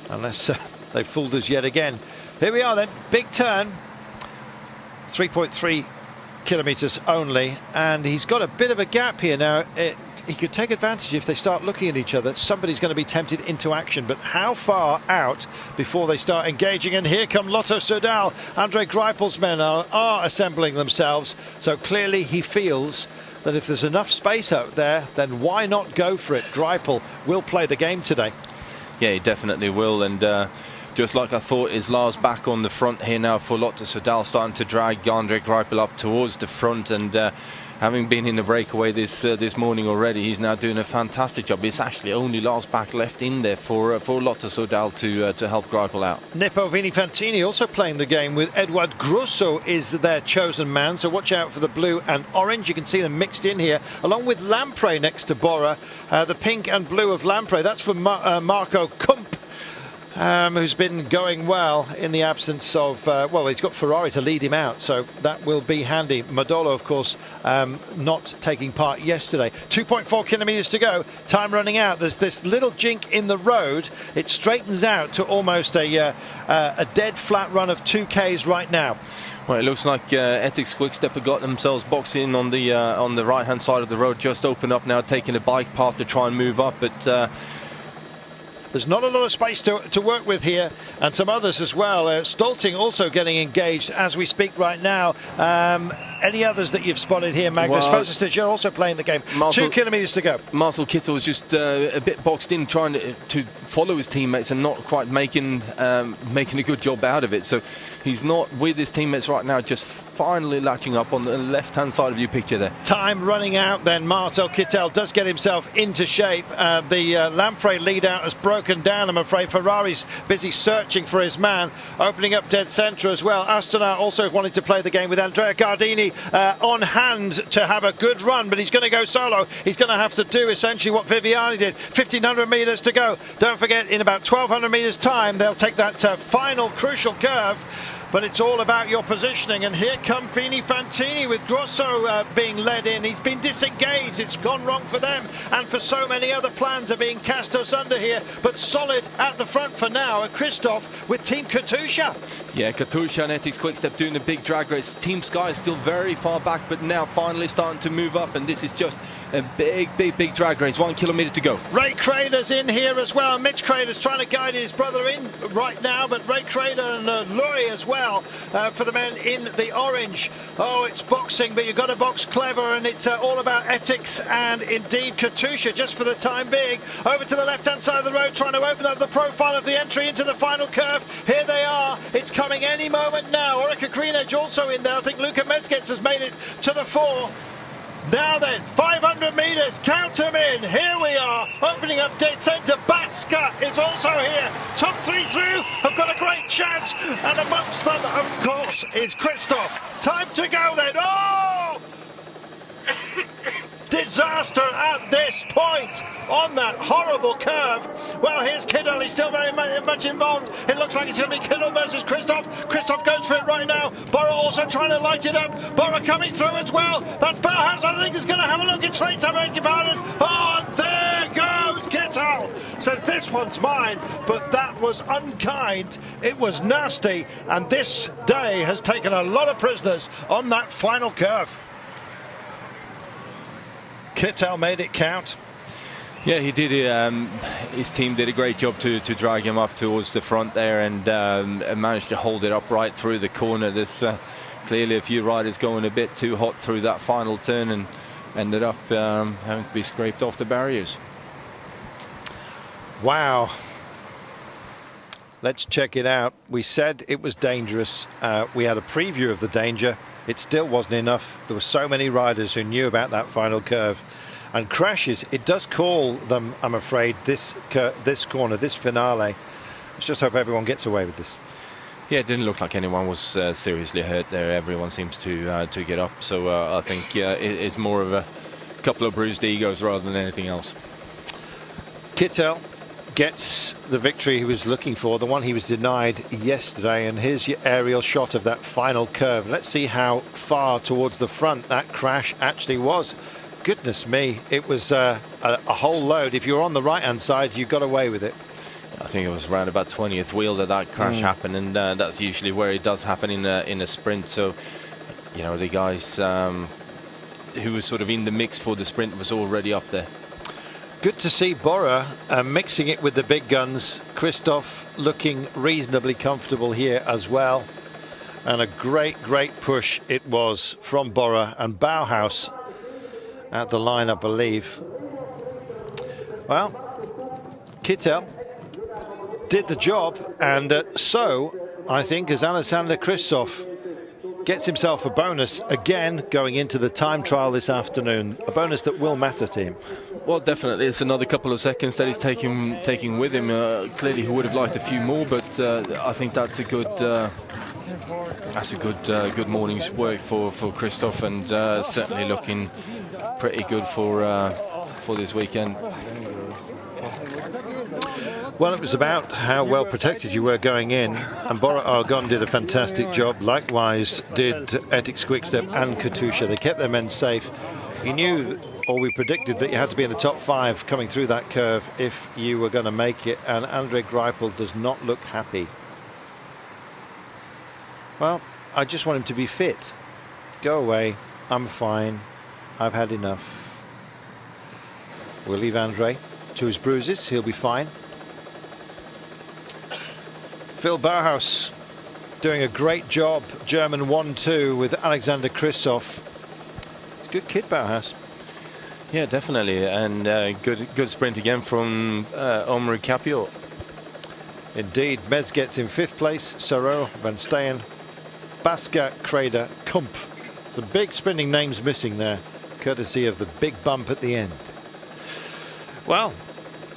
A: Unless they've fooled us yet again. Here we are then. Big turn. 3.3 kilometres only, and he's got a bit of a gap here now. He could take advantage if they start looking at each other. Somebody's going to be tempted into action, but how far out before they start engaging? And here come Lotto Soudal. Andre Greipel's men are assembling themselves, so clearly he feels that if there's enough space out there, then why not go for it? Greipel will play the game today.
B: Yeah, he definitely will, and just like I thought, is Lars back on the front here now for Lotto Soudal, starting to drag Andre Greipel up towards the front, and having been in the breakaway this morning already, he's now doing a fantastic job. It's actually only Lars back left in there for Lotto Soudal to help Greipel out.
A: Nippo Vinifantini also playing the game with Edouard Grosso is their chosen man, so watch out for the blue and orange. You can see them mixed in here, along with Lampre next to Bora. The pink and blue of Lampre, that's for Marco Kump, who's been going well in the absence of, well, he's got Ferrari to lead him out, so that will be handy. Modolo, of course, not taking part yesterday. 2.4 kilometres to go, time running out. There's this little jink in the road. It straightens out to almost a dead flat run of 2Ks right now.
B: Well, it looks like Ethics Quickstep have got themselves boxed in on the right-hand side of the road, just opened up now, taking a bike path to try and move up, but
A: there's not a lot of space to work with here, and some others as well. Stolting also getting engaged as we speak right now. Any others that you've spotted here, Magnus?
B: Well,
A: Fosestich also playing the game.
B: Marcel,
A: 2 kilometres to go.
B: Marcel Kittel was just a bit boxed in, trying to follow his teammates and not quite making a good job out of it. So he's not with his teammates right now, just finally latching up on the left-hand side of your picture there.
A: Time running out then. Marcel Kittel does get himself into shape. The Lamprey lead out has broken down, I'm afraid. Ferrari's busy searching for his man, opening up dead centre as well. Astana also wanting to play the game with Andrea Gardini on hand to have a good run, but he's going to go solo. He's going to have to do essentially what Viviani did. 1,500 metres to go. Don't forget, in about 1,200 metres time, they'll take that final crucial curve. But it's all about your positioning, and here come Fini Fantini with Grosso being led in. He's been disengaged, it's gone wrong for them, and for so many other plans are being cast asunder here, but solid at the front for now. And Christoph with Team Katusha.
B: Yeah, Katusha and Ethics Quickstep doing the big drag race. Team Sky is still very far back, but now finally starting to move up, and this is just a big drag race. 1 kilometre to go.
A: Ray Crader's in here as well. Mitch Crader's trying to guide his brother in right now, but Ray Crader and Lurie as well for the men in the orange. Oh, it's boxing, but you've got to box clever, and it's all about ethics and indeed Katusha just for the time being. Over to the left-hand side of the road, trying to open up the profile of the entry into the final curve. Here they are. It's coming any moment now. Orica Green Edge also in there. I think Luka Mezgets has made it to the fore. Now then, 500 metres, count them in. Here we are, opening up dead centre. Baska is also here. Top 3 through have got a great chance, and amongst them, of course, is Christoph. Time to go then. Oh! Disaster at this point on that horrible curve. Well, here's Kittel. He's still very much involved. It looks like it's going to be Kittel versus Christoph. Christoph goes for it right now. Bora also trying to light it up. Bora coming through as well. That Bauhaus, I think, is going to have a look at straight to make about it. Oh, and there goes Kittel. Says this one's mine, but that was unkind. It was nasty, and this day has taken a lot of prisoners on that final curve. Kittel made it count.
B: Yeah, he did. His team did a great job to drag him up towards the front there, and managed to hold it up right through the corner. There's clearly a few riders going a bit too hot through that final turn and ended up having to be scraped off the barriers.
A: Wow. Let's check it out. We said it was dangerous. We had a preview of the danger. It still wasn't enough. There were so many riders who knew about that final curve. And crashes, it does call them, I'm afraid, this corner, this finale. Let's just hope everyone gets away with this.
B: Yeah, it didn't look like anyone was seriously hurt there. Everyone seems to get up. So I think it's more of a couple of bruised egos rather than anything else.
A: Kittel gets the victory he was looking for, the one he was denied yesterday, and here's your aerial shot of that final curve. Let's see how far towards the front that crash actually was. Goodness me, it was a whole load. If you're on the right hand side, you got away with it.
B: I think it was around about 20th wheel that crash happened, and that's usually where it does happen in a sprint. So, you know, the guys who was sort of in the mix for the sprint was already up there.
A: Good to see Bora mixing it with the big guns. Christoph looking reasonably comfortable here as well. And a great push it was from Bora and Bauhaus at the line, I believe. Well, Kittel did the job, and so I think as Alexander Christoph gets himself a bonus again going into the time trial this afternoon, a bonus that will matter to him.
B: Well, definitely, it's another couple of seconds that he's taking with him. Clearly, he would have liked a few more, but I think that's a good morning's work for Christoph, and certainly looking pretty good for this weekend.
A: Well, it was about how well protected you were going in, and Bora Argon did a fantastic job. Likewise did Etix Quickstep and Katusha. They kept their men safe. You knew, or we predicted, that you had to be in the top 5 coming through that curve if you were going to make it, and Andre Greipel does not look happy. Well, I just want him to be fit. Go away, I'm fine, I've had enough. We'll leave Andre to his bruises, he'll be fine. Phil Bauhaus doing a great job, German 1-2 with Alexander Kristoff. It's a good kid, Bauhaus.
B: Yeah, definitely, and good sprint again from Omri Capio.
A: Indeed, Mez gets in 5th place, Sarro, Van Steen, Baska, Kreder, Kump. Some big sprinting names missing there, courtesy of the big bump at the end. Well,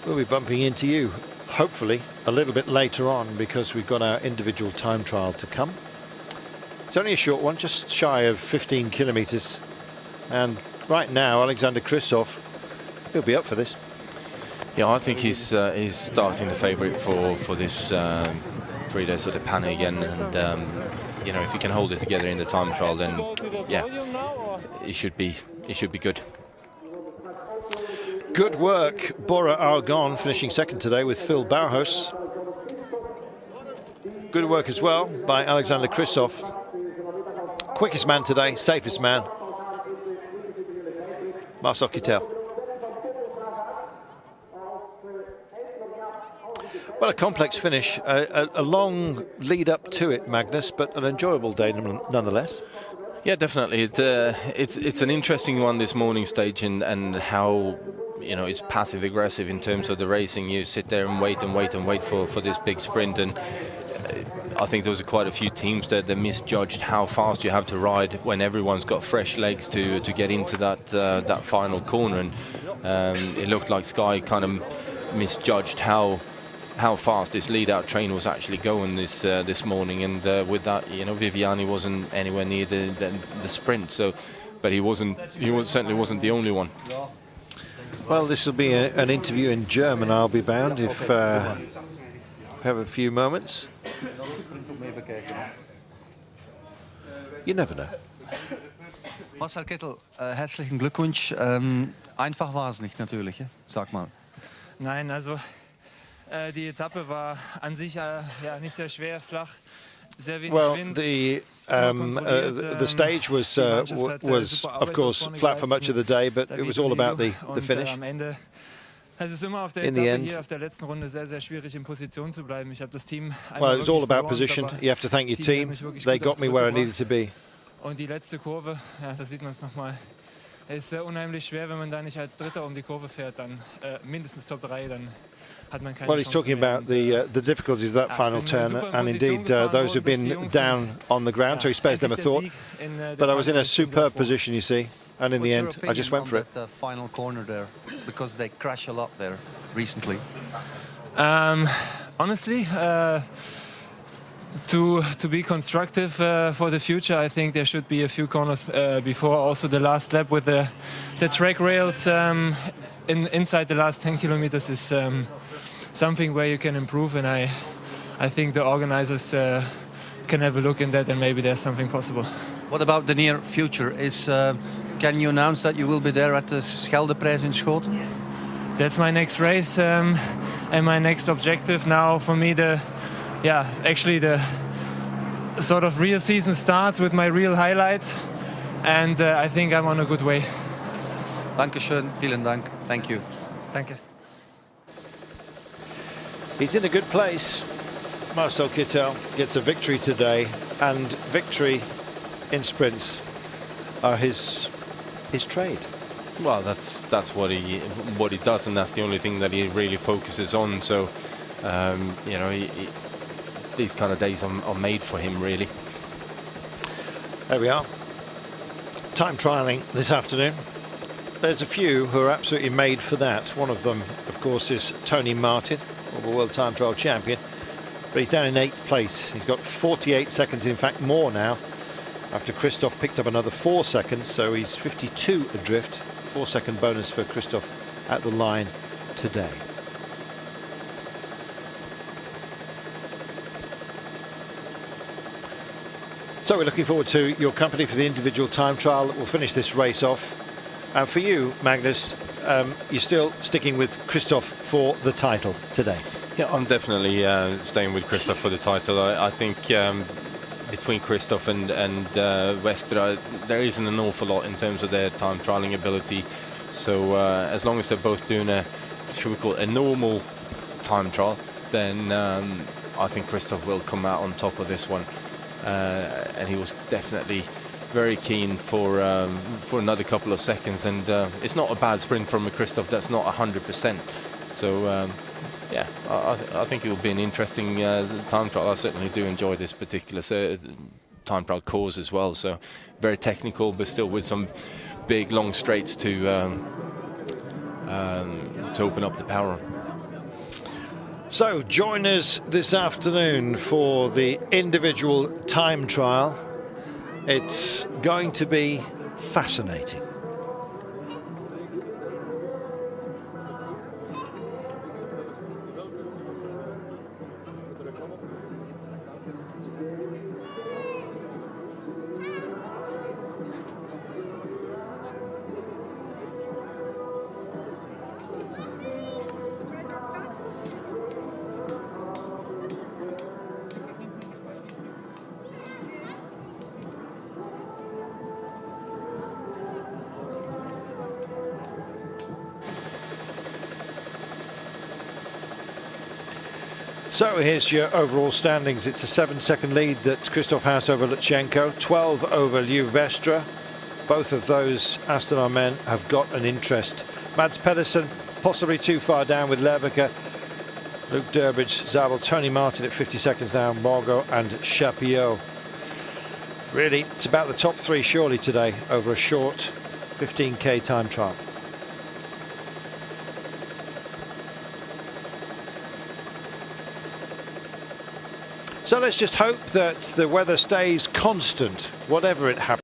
A: we'll be bumping into you, hopefully, a little bit later on, because we've got our individual time trial to come. It's only a short one, just shy of 15 kilometres. And right now, Alexander Kristoff, he'll be up for this.
B: Yeah, I think he's starting the favourite for this 3 days of the Panne again. And, you know, if he can hold it together in the time trial, then, yeah, it should be good.
A: Good work, Bora Argon, finishing 2nd today with Phil Bauhaus. Good work as well by Alexander Kristoff. Quickest man today, safest man, Marcel Kittel. Well, a complex finish, a long lead up to it, Magnus, but an enjoyable day nonetheless.
B: Yeah, definitely. It's an interesting one, this morning stage, and how, you know, it's passive aggressive in terms of the racing. You sit there and wait for this big sprint, and I think there was quite a few teams that misjudged how fast you have to ride when everyone's got fresh legs to get into that final corner, and it looked like Sky kind of misjudged how fast this lead-out train was actually going this morning, and with that, you know, Viviani wasn't anywhere near the sprint. So, but he certainly wasn't the only one.
A: Well, this will be an interview in German, I'll be bound, if we have a few moments. You never know.
C: Marcel Kittel, herzlichen Glückwunsch. Einfach war es nicht, natürlich, sag mal.
D: Nein, also die Etappe war an sich ja nicht sehr schwer, flach.
A: Well, the stage was of course flat for much of the day, but it was all about the finish. In the end, well, it was all about position. You have to thank your team. They got me where I needed to be.
D: Und die letzte Kurve, ja, da sieht man es nochmal. Es ist unheimlich schwer, wenn man da nicht als Dritter die Kurve fährt, dann mindestens Top 3, dann hat man keine
A: Well, he's talking about the difficulties of that final turn, and indeed those who've been down on the ground, so he spares them a thought. But I was in a superb position, you see, and in the end, I just went for it.
C: That final corner there, because they crash a lot there recently.
D: Honestly, to be constructive for the future, I think there should be a few corners before also the last lap with the track rails inside the last 10 kilometers is something where you can improve, and I think the organizers can have a look in that, and maybe there's something possible.
C: What about the near future? Can you announce that you will be there at the Scheldeprijs in Schoten?
D: That's my next race and my next objective. Now for me, actually the sort of real season starts with my real highlights, and I think I'm on a good way.
C: Dankeschön, vielen Dank, thank you.
D: Danke.
A: He's in a good place. Marcel Kittel gets a victory today, and victory in sprints are his trade.
B: Well, that's what he does, and that's the only thing that he really focuses on. So, you know, these kind of days are made for him, really.
A: There we are. Time trialling this afternoon. There's a few who are absolutely made for that. One of them, of course, is Tony Martin, former world time trial champion, but he's down in 8th place. He's got 48 seconds, in fact more now, after Kristoff picked up another 4 seconds, so he's 52 adrift. 4-second bonus for Kristoff at the line today. So we're looking forward to your company for the individual time trial that will finish this race off. And for you, Magnus, you're still sticking with Christoph for the title today.
B: Yeah, I'm definitely staying with Christoph for the title. I think between Christoph and Westra, there isn't an awful lot in terms of their time trialing ability. So as long as they're both doing a, should we call it, a normal time trial, then I think Christoph will come out on top of this one. And he was definitely very keen for another couple of seconds, and it's not a bad sprint from a Christoph that's not 100%. So yeah, I think it will be an interesting time trial. I certainly do enjoy this particular time trial course as well. So very technical, but still with some big long straights to open up the power.
A: So join us this afternoon for the individual time trial. It's going to be fascinating. So here's your overall standings. It's a 7-second lead that Christoph has over Lutsenko, 12 over Liu Vestra. Both of those Astana men have got an interest. Mads Pedersen possibly too far down with Lerbeke, Luke Durbridge, Zabel, Tony Martin at 50 seconds down, Morgo and Chapiot. Really, it's about the top three surely today over a short 15k time trial. So let's just hope that the weather stays constant, whatever it happens.